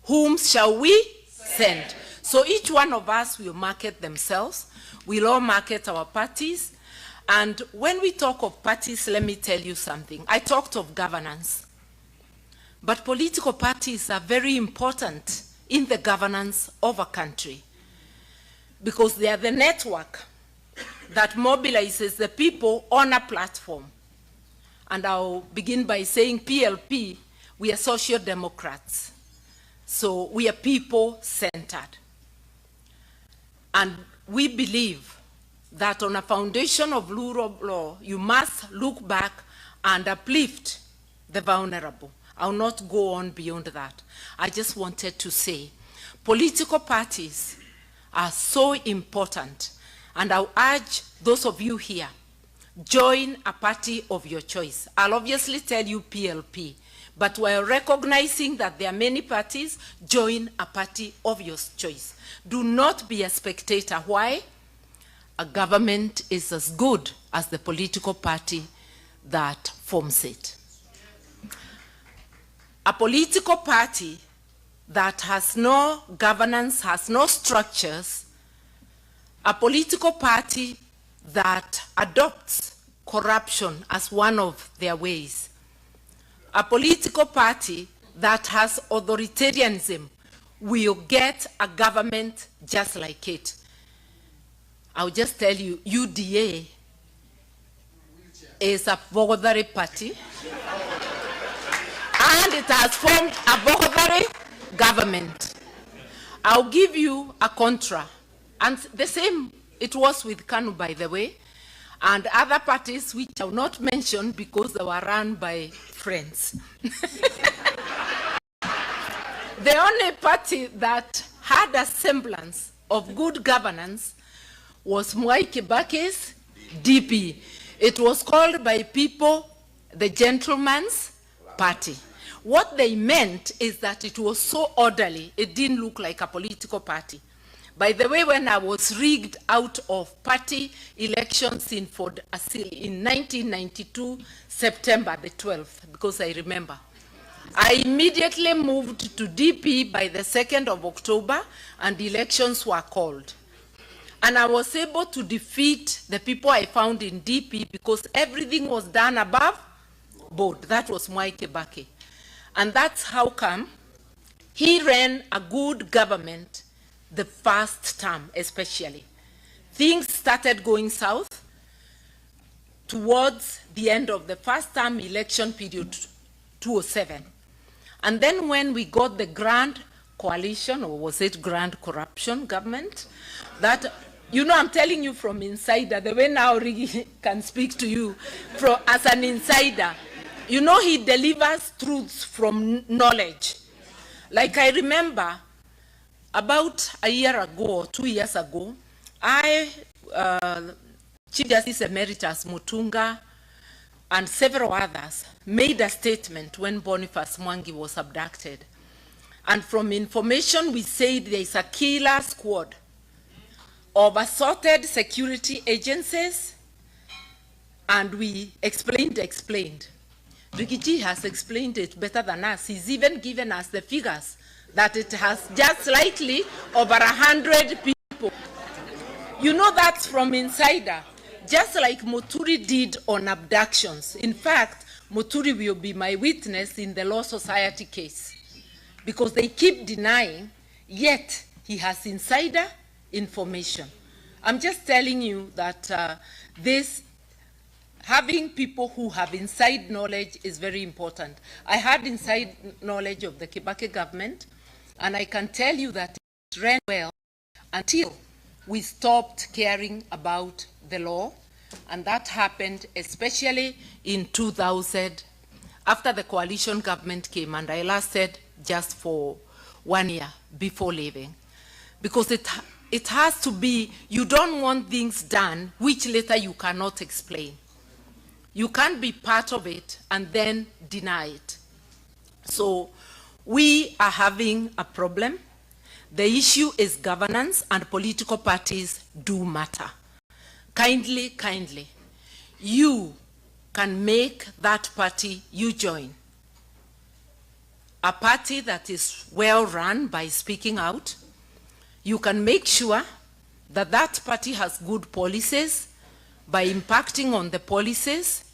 whom shall we send? So each one of us will market themselves. We'll all market our parties. And when we talk of parties, let me tell you something. I talked of governance. But political parties are very important in the governance of a country because they are the network that mobilizes the people on a platform. And I'll begin by saying PLP, we are social democrats. So we are people-centered. And we believe that on a foundation of rule of law, you must look back and uplift the vulnerable. I'll not go on beyond that. I just wanted to say, political parties are so important, and I'll urge those of you here, join a party of your choice. I'll obviously tell you PLP, but while recognizing that there are many parties, join a party of your choice. Do not be a spectator. Why? A government is as good as the political party that forms it. A political party that has no governance, has no structures, a political party that adopts corruption as one of their ways, a political party that has authoritarianism will get a government just like it. I'll just tell you, UDA is a voluntary party, and it has formed a voluntary government. I'll give you a contra, and the same it was with KANU, by the way, and other parties which I will not mention because they were run by friends. The only party that had a semblance of good governance was Mwai Kibaki's DP. It was called by people the gentleman's party. What they meant is that it was so orderly, it didn't look like a political party. By the way, when I was rigged out of party elections in Ford Asili in 1992, September the 12th, because I remember, I immediately moved to DP by the 2nd of October, and elections were called. And I was able to defeat the people I found in DP because everything was done above board. That was Mwai Kibaki. And that's how come he ran a good government the first term especially. Things started going south towards the end of the first term election period, 2007. And then when we got the grand coalition, or was it grand corruption government, that, you know, I'm telling you from insider, the way now Rigi can speak to you as an insider, you know, he delivers truths from knowledge. Like I remember about a year ago, or 2 years ago, Chief Justice Emeritus Mutunga and several others made a statement when Boniface Mwangi was abducted. And from information we said there is a killer squad of assorted security agencies, and we explained. Rigathi has explained it better than us. He's even given us the figures that it has just slightly over 100 people. You know, that's from insider. Just like Muturi did on abductions. In fact, Muturi will be my witness in the Law Society case because they keep denying, yet he has insider information. I'm just telling you that having people who have inside knowledge is very important. I had inside knowledge of the Kibaki government, and I can tell you that it ran well until we stopped caring about the law, and that happened especially in 2000, after the coalition government came, and I lasted just for 1 year before leaving, because it has to be, you don't want things done which later you cannot explain. You can't be part of it and then deny it. So we are having a problem. The issue is governance, and political parties do matter. Kindly, kindly, you can make that party you join a party that is well run by speaking out. You can make sure that that party has good policies by impacting on the policies.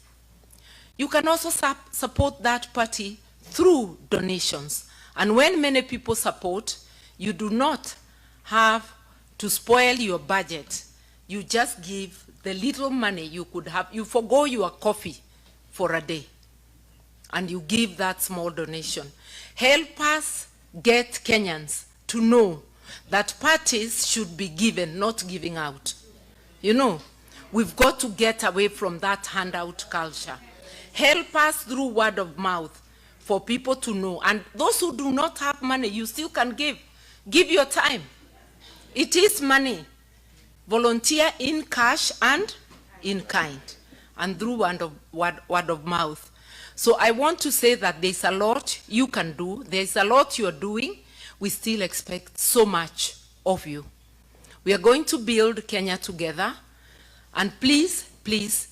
You can also support that party through donations. And when many people support, you do not have to spoil your budget. You just give the little money you could have. You forgo your coffee for a day, and you give that small donation. Help us get Kenyans to know that parties should be given, not giving out. You know, we've got to get away from that handout culture. Help us through word of mouth for people to know. And those who do not have money, you still can give. Give your time. It is money. Volunteer in cash and in kind, and through word of mouth. So I want to say that there's a lot you can do. There's a lot you're doing. We still expect so much of you. We are going to build Kenya together. And please, please,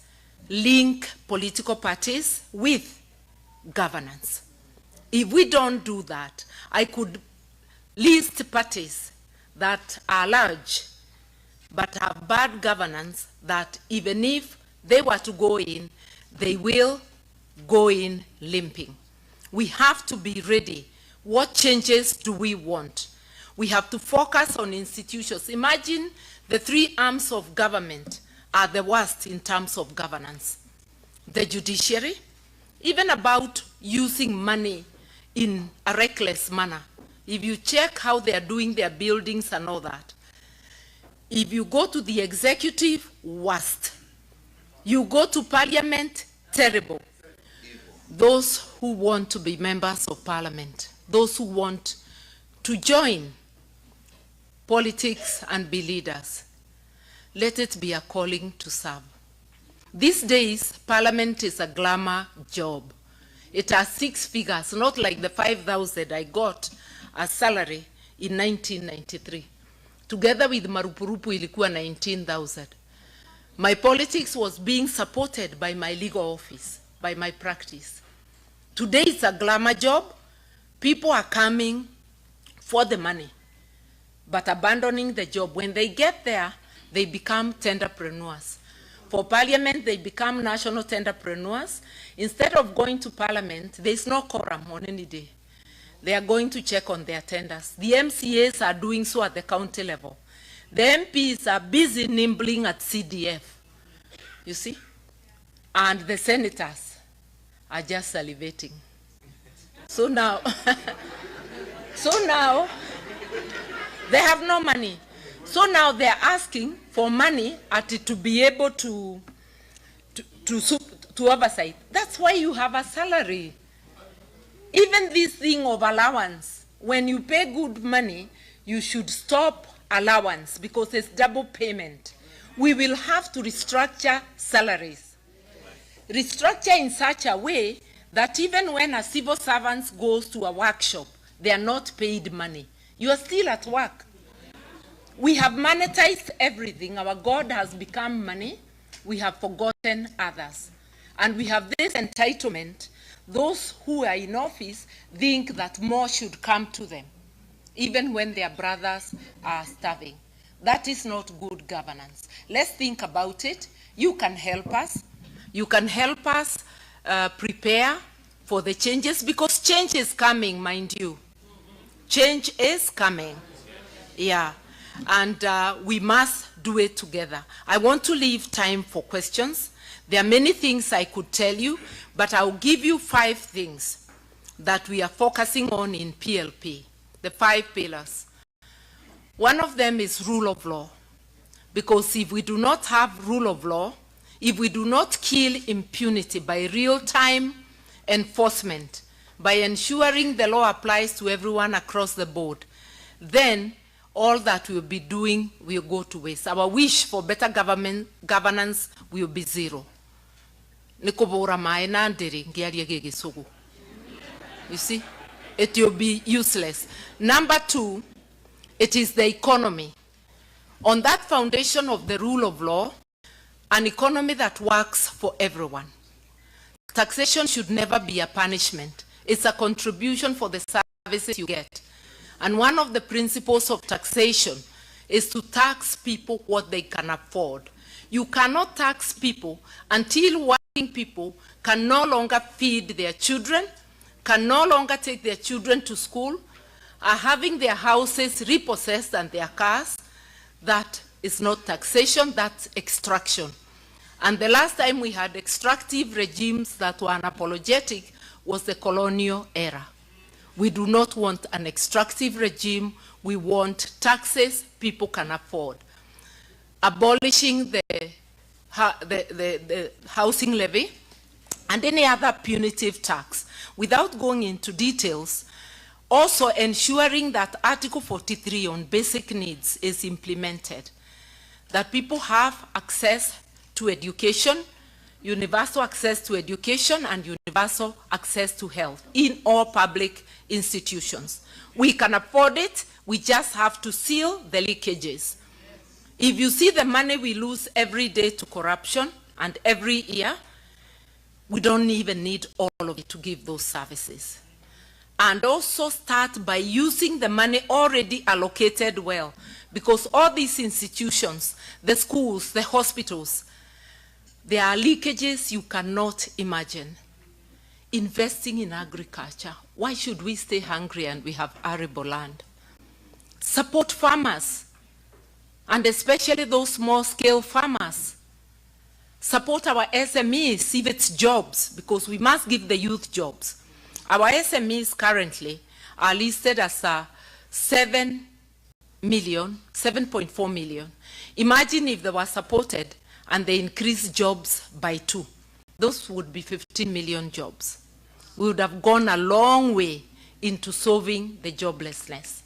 link political parties with governance. If we don't do that, I could list parties that are large but have bad governance, that even if they were to go in, they will go in limping. We have to be ready. What changes do we want? We have to focus on institutions. Imagine the three arms of government are the worst in terms of governance. The judiciary, even about using money in a reckless manner. If you check how they are doing their buildings and all that, if you go to the executive, worst. You go to parliament, terrible. Those who want to be members of parliament, those who want to join politics and be leaders, let it be a calling to serve. These days, parliament is a glamour job. It has 6 figures, not like the 5,000 I got as salary in 1993. Together with Marupurupu ilikuwa 19,000. My politics was being supported by my legal office, by my practice. Today it's a glamour job. People are coming for the money, but abandoning the job. When they get there, they become tenderpreneurs. For parliament, they become national tenderpreneurs. Instead of going to parliament, there's no quorum on any day. They are going to check on their tenders. The MCAs are doing so at the county level. The MPs are busy nibbling at CDF, you see? And the senators are just salivating. So now, they have no money. So now they're asking for money to be able to oversight. That's why you have a salary. Even this thing of allowance, when you pay good money, you should stop allowance because it's double payment. We will have to restructure salaries. Restructure in such a way that even when a civil servant goes to a workshop, they are not paid money. You are still at work. We have monetized everything. Our God has become money. We have forgotten others. And we have this entitlement. Those who are in office think that more should come to them, even when their brothers are starving. That is not good governance. Let's think about it. You can help us. You can help us prepare for the changes, because change is coming, mind you. Change is coming. Yeah. And we must do it together. I want to leave time for questions. There are many things I could tell you, but I'll give you 5 things that we are focusing on in PLP, the 5 pillars. One of them is rule of law, because if we do not have rule of law, if we do not kill impunity by real-time enforcement, by ensuring the law applies to everyone across the board, then all that we'll be doing will go to waste. Our wish for better governance will be zero. You see, it will be useless. Number two, it is the economy. On that foundation of the rule of law, an economy that works for everyone. Taxation should never be a punishment. It's a contribution for the services you get. And one of the principles of taxation is to tax people what they can afford. You cannot tax people until working people can no longer feed their children, can no longer take their children to school, are having their houses repossessed and their cars. That is not taxation, that's extraction. And the last time we had extractive regimes that were unapologetic was the colonial era. We do not want an extractive regime. We want taxes people can afford. Abolishing the housing levy and any other punitive tax. Without going into details, also ensuring that Article 43 on basic needs is implemented, that people have access to education, universal access to education and universal access to health in all public institutions. We can afford it, we just have to seal the leakages. If you see the money we lose every day to corruption and every year, we don't even need all of it to give those services. And also start by using the money already allocated well, because all these institutions, the schools, the hospitals, there are leakages you cannot imagine. Investing in agriculture. Why should we stay hungry and we have arable land? Support farmers, and especially those small-scale farmers. Support our SMEs, if it's jobs, because we must give the youth jobs. Our SMEs currently are listed as 7.4 million. Imagine if they were supported and they increased jobs by 2. Those would be 15 million jobs. We would have gone a long way into solving the joblessness.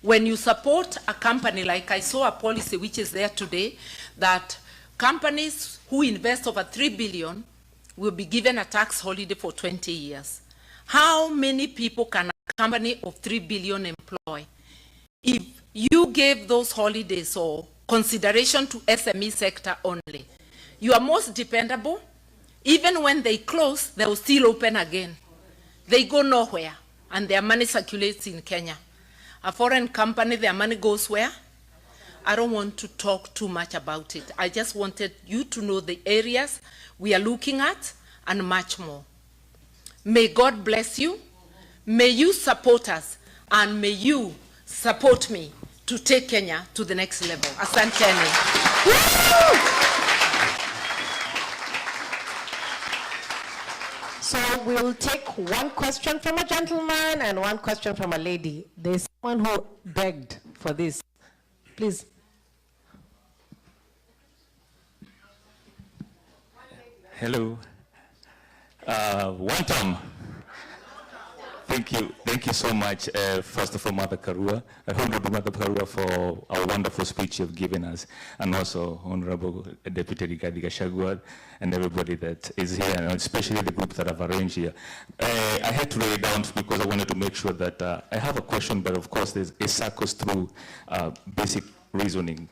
When you support a company, like I saw a policy which is there today, that companies who invest over 3 billion will be given a tax holiday for 20 years. How many people can a company of 3 billion employ? If you gave those holidays or consideration to SME sector only, you are most dependable. Even when they close, they will still open again. They go nowhere, and their money circulates in Kenya. A foreign company, their money goes where? I don't want to talk too much about it. I just wanted you to know the areas we are looking at and much more. May God bless you. May you support us, and may you support me to take Kenya to the next level. Asanteni. So we'll take one question from a gentleman and one question from a lady. There's someone who begged for this. Please. Hello. One time. Thank you so much, first of all, Mother Karua, Honorable Mother Karua, for our wonderful speech you've given us, and also Honorable Deputy Rigathi Gachagua, and everybody that is here, and especially the group that have arranged here. I had to write it down because I wanted to make sure that I have a question, but of course it circles through basic reasoning.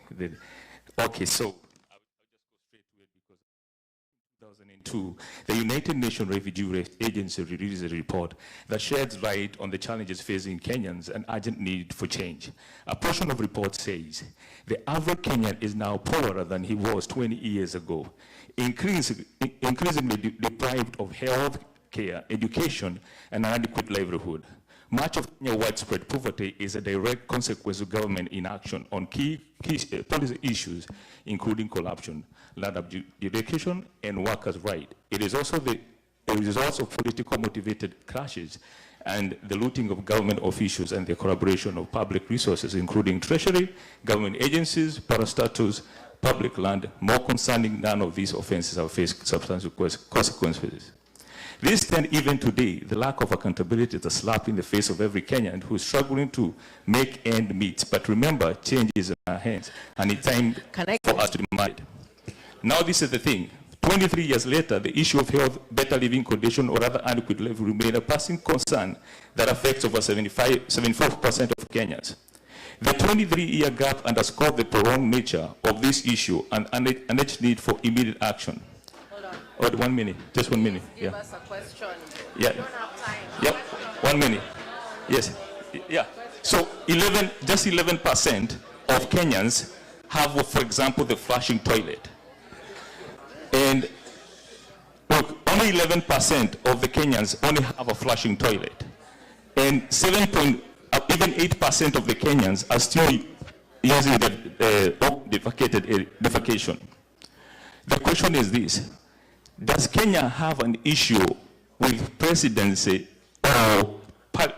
Okay, so the United Nations Refugee Agency released a report that sheds light on the challenges facing Kenyans and urgent need for change. A portion of the report says, the average Kenyan is now poorer than he was 20 years ago, increasingly deprived of health care, education, and an adequate livelihood. Much of Kenya's widespread poverty is a direct consequence of government inaction on key policy issues, including corruption, land adjudication, and workers' rights. It is also political motivated clashes and the looting of government officials and the collaboration of public resources, including treasury, government agencies, parastatals, public land. More concerning, none of these offenses have faced substantial consequences. This stand, even today, the lack of accountability is a slap in the face of every Kenyan who is struggling to make end meet. But remember, change is in our hands, and it's time for us to demand it. Now, this is the thing. 23 years later, the issue of health, better living condition, or other adequate level remain a pressing concern that affects over 74% of Kenyans. The 23-year gap underscores the prolonged nature of this issue and its need for immediate action. Hold on. 1 minute, just 1 minute. Give us a question. Yeah. We don't have time. Yep. 1 minute. Yes. Yeah. So just 11% of Kenyans have, for example, the flushing toilet. And look, only 11% of the Kenyans only have a flushing toilet. And even 8% of the Kenyans are still using the defecation. The question is this: does Kenya have an issue with presidency or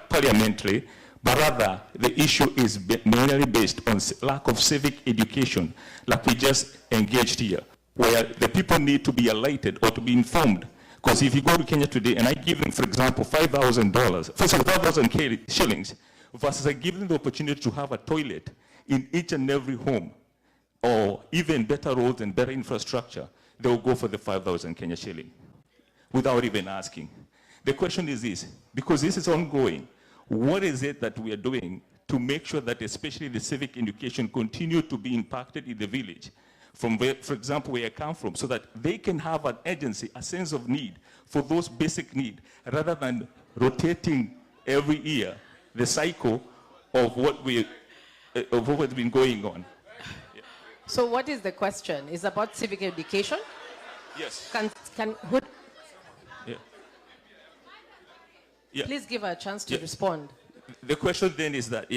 parliamentary, but rather the issue is mainly based on lack of civic education, like we just engaged here, where the people need to be enlightened or to be informed? Because if you go to Kenya today and I give them, for example, $5,000, first of all, 5,000 shillings, versus I give them the opportunity to have a toilet in each and every home, or even better roads and better infrastructure, they will go for the 5,000 Kenya shilling without even asking. The question is this: because this is ongoing, what is it that we are doing to make sure that especially the civic education continue to be impacted in the village, from where, for example, where I come from, so that they can have an agency, a sense of need for those basic needs, rather than rotating every year the cycle of what has been going on. Yeah. So what is the question? Is about civic education? Yes. Yeah. Please give her a chance to respond. The question then is that,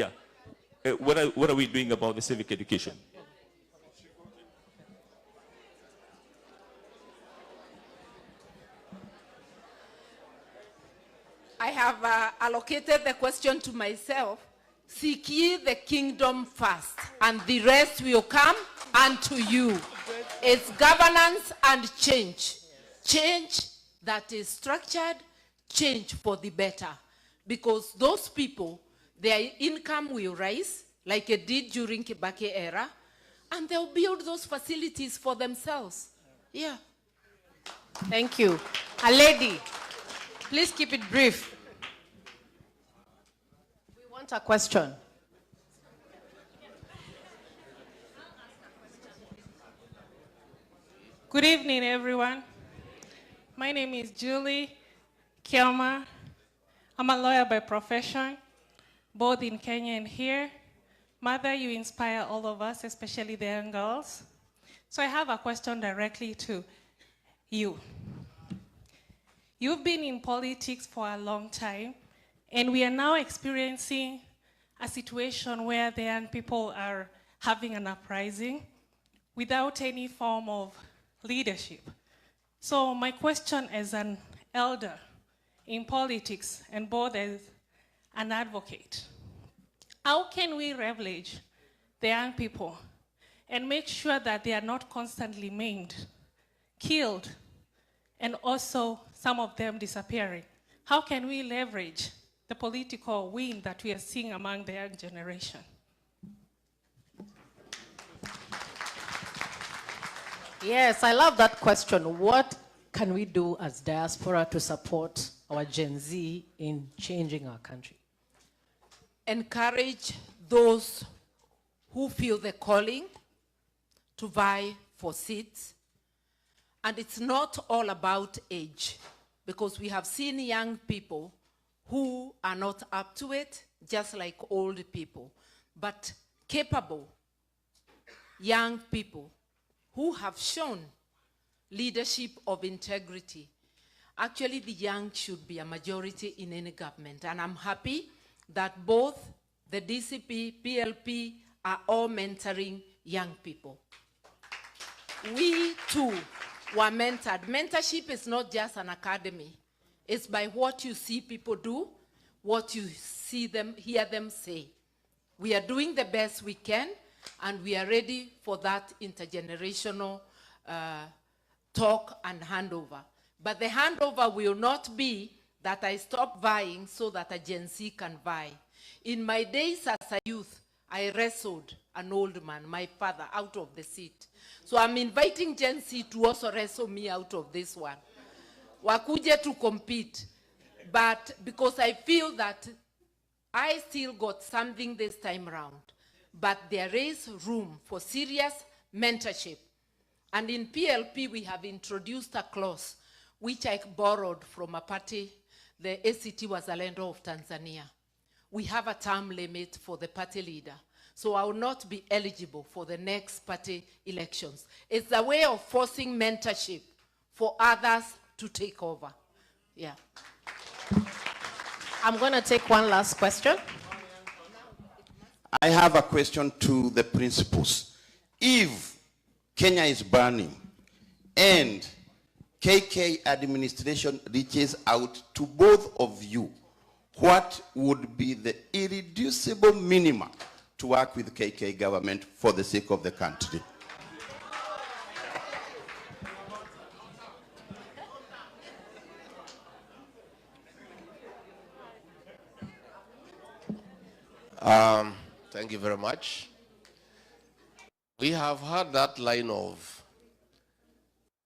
what are we doing about the civic education? I have allocated the question to myself. Seek ye the kingdom first, and the rest will come unto you. It's governance and change. Change that is structured, change for the better. Because those people, their income will rise, like it did during Kibaki era, and they'll build those facilities for themselves. Yeah. Thank you. A lady. Please keep it brief. We want a question. Good evening, everyone. My name is Julie Kioma. I'm a lawyer by profession, both in Kenya and here. Mother, you inspire all of us, especially the young girls. So I have a question directly to you. You've been in politics for a long time, and we are now experiencing a situation where the young people are having an uprising without any form of leadership. So my question as an elder in politics and both as an advocate, how can we leverage the young people and make sure that they are not constantly maimed, killed, and also some of them disappearing? How can we leverage the political wind that we are seeing among the young generation? Yes, I love that question. What can we do as diaspora to support our Gen Z in changing our country? Encourage those who feel the calling to vie for seats. And it's not all about age, because we have seen young people who are not up to it, just like old people, but capable young people who have shown leadership of integrity. Actually, the young should be a majority in any government, and I'm happy that both the DCP, PLP are all mentoring young people. We too were mentored. Mentorship is not just an academy. It's by what you see people do, what you see them, hear them say. We are doing the best we can, and we are ready for that intergenerational talk and handover. But the handover will not be that I stop vying so that a Gen Z can vie. In my days as a youth, I wrestled an old man, my father, out of the seat. So I'm inviting Gen Z to also wrestle me out of this one. Wakuje to compete. But because I feel that I still got something this time around, but there is room for serious mentorship. And in PLP, we have introduced a clause which I borrowed from a party, the ACT Wazalendo of Tanzania. We have a term limit for the party leader, so I will not be eligible for the next party elections. It's a way of forcing mentorship for others to take over. Yeah. I'm going to take one last question. I have a question to the principals. If Kenya is burning and KK administration reaches out to both of you, what would be the irreducible minimum to work with KK government for the sake of the country? Thank you very much. We have had that line of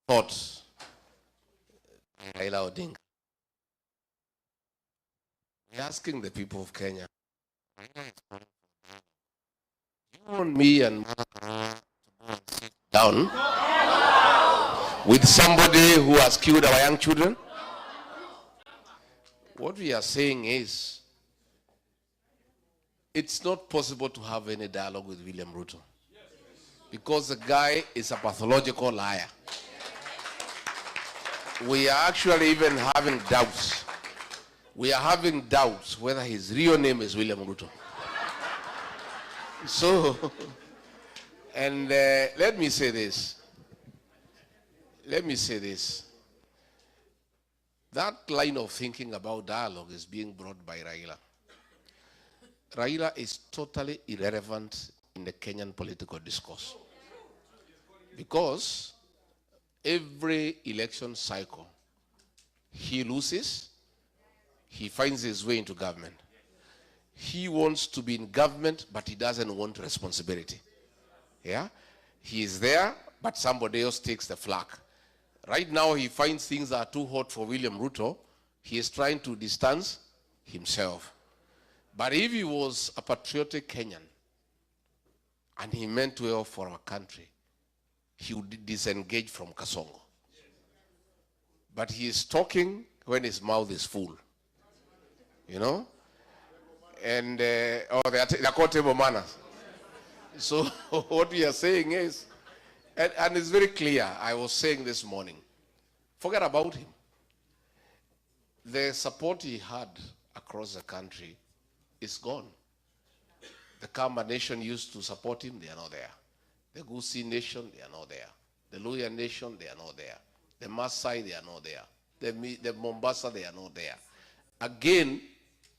thought. Raila Odinga. We're asking the people of Kenya, you want me and sit down with somebody who has killed our young children? What we are saying is, it's not possible to have any dialogue with William Ruto because the guy is a pathological liar. We are actually even having doubts. We are having doubts whether his real name is William Ruto. So, and let me say this. Let me say this. That line of thinking about dialogue is being brought by Raila. Raila is totally irrelevant in the Kenyan political discourse. Because every election cycle, he loses, he finds his way into government. He wants to be in government, but he doesn't want responsibility. Yeah? He is there, but somebody else takes the flak. Right now, he finds things are too hot for William Ruto. He is trying to distance himself. But if he was a patriotic Kenyan, and he meant well for our country, he would disengage from Kasongo. But he is talking when his mouth is full. You know? And, they're called table manners. So what we are saying is, and it's very clear, I was saying this morning, forget about him. The support he had across the country is gone. The Kamba nation used to support him, they are not there. The Gusii nation, they are not there. The Luhya nation, they are not there. The Maasai, they are not there. The Mombasa, they are not there. Again,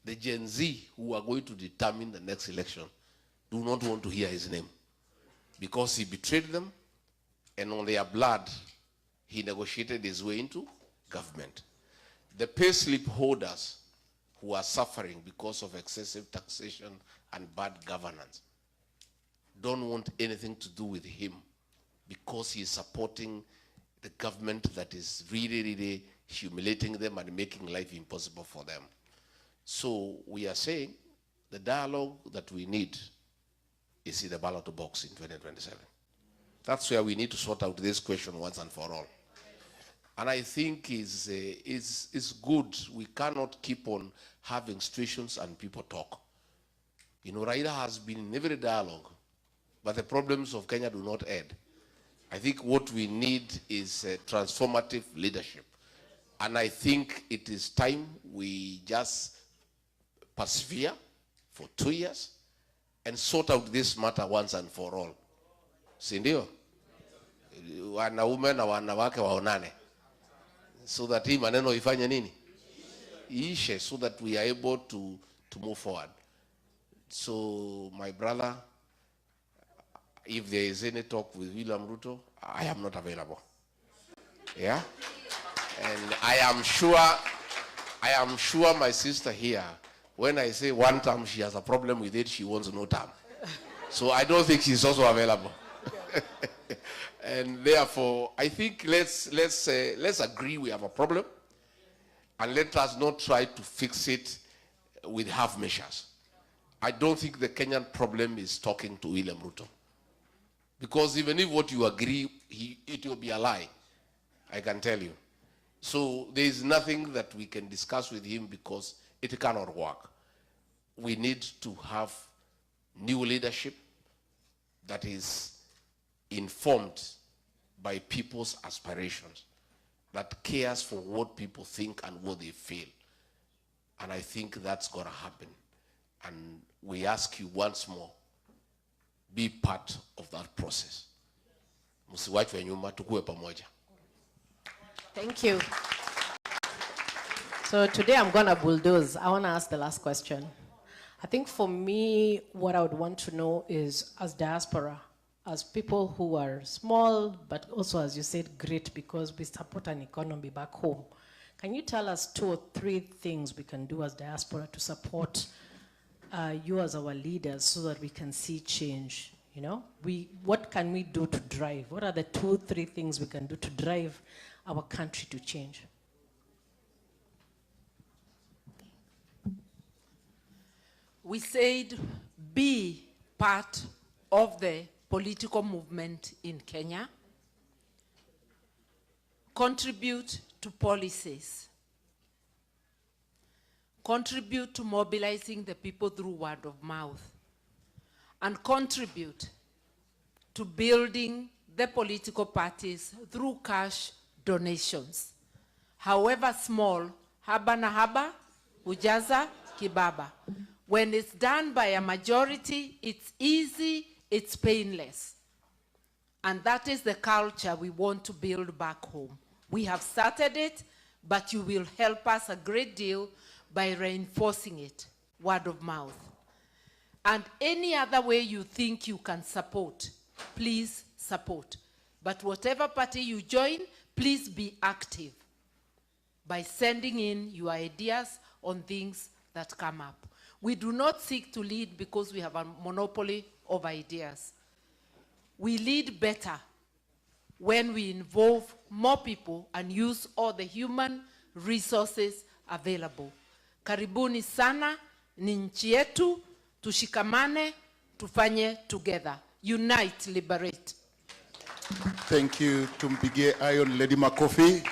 the Gen Z who are going to determine the next election do not want to hear his name because he betrayed them, and on their blood, he negotiated his way into government. The payslip holders who are suffering because of excessive taxation and bad governance don't want anything to do with him because he is supporting the government that is really, really humiliating them and making life impossible for them. So we are saying the dialogue that we need is in the ballot box in 2027. That's where we need to sort out this question once and for all. And I think it's good. We cannot keep on having situations and people talk. You know, Raila has been in every dialogue, but the problems of Kenya do not end. I think what we need is transformative leadership. And I think it is time we just persevere for 2 years and sort out this matter once and for all. Si ndio? Wanaume na wanawake waonane. So that hii maneno ifanye nini? Iishe, so that we are able to move forward. So my brother, if there is any talk with William Ruto, I am not available. Yeah? And I am sure my sister here, when I say one term, she has a problem with it, she wants no term. So I don't think she's also available. And therefore, I think let's agree we have a problem, and let us not try to fix it with half measures. I don't think the Kenyan problem is talking to William Ruto. Because even if what you agree, it will be a lie, I can tell you. So there is nothing that we can discuss with him because it cannot work. We need to have new leadership that is informed by people's aspirations, that cares for what people think and what they feel. And I think that's going to happen. And we ask you once more, be part of that process. Thank you. So today I'm going to bulldoze. I want to ask the last question. I think for me, what I would want to know is, as diaspora, as people who are small, but also, as you said, great, because we support an economy back home. Can you tell us 2 or 3 things we can do as diaspora to support you as our leaders so that we can see change? You know, what can we do to drive? What are the 2 or 3 things we can do to drive our country to change? We said be part of the political movement in Kenya, contribute to policies, contribute to mobilizing the people through word of mouth, and contribute to building the political parties through cash donations. However small, haba na haba, hujaza kibaba. When it's done by a majority, it's easy, it's painless. And that is the culture we want to build back home. We have started it, but you will help us a great deal by reinforcing it, word of mouth. And any other way you think you can support, please support. But whatever party you join, please be active by sending in your ideas on things that come up. We do not seek to lead because we have a monopoly of ideas. We lead better when we involve more people and use all the human resources available. Karibuni sana, ni nchi yetu, tushikamane, tufanye together. Unite, liberate. Thank you. Tumpigie Iron Lady Makofi.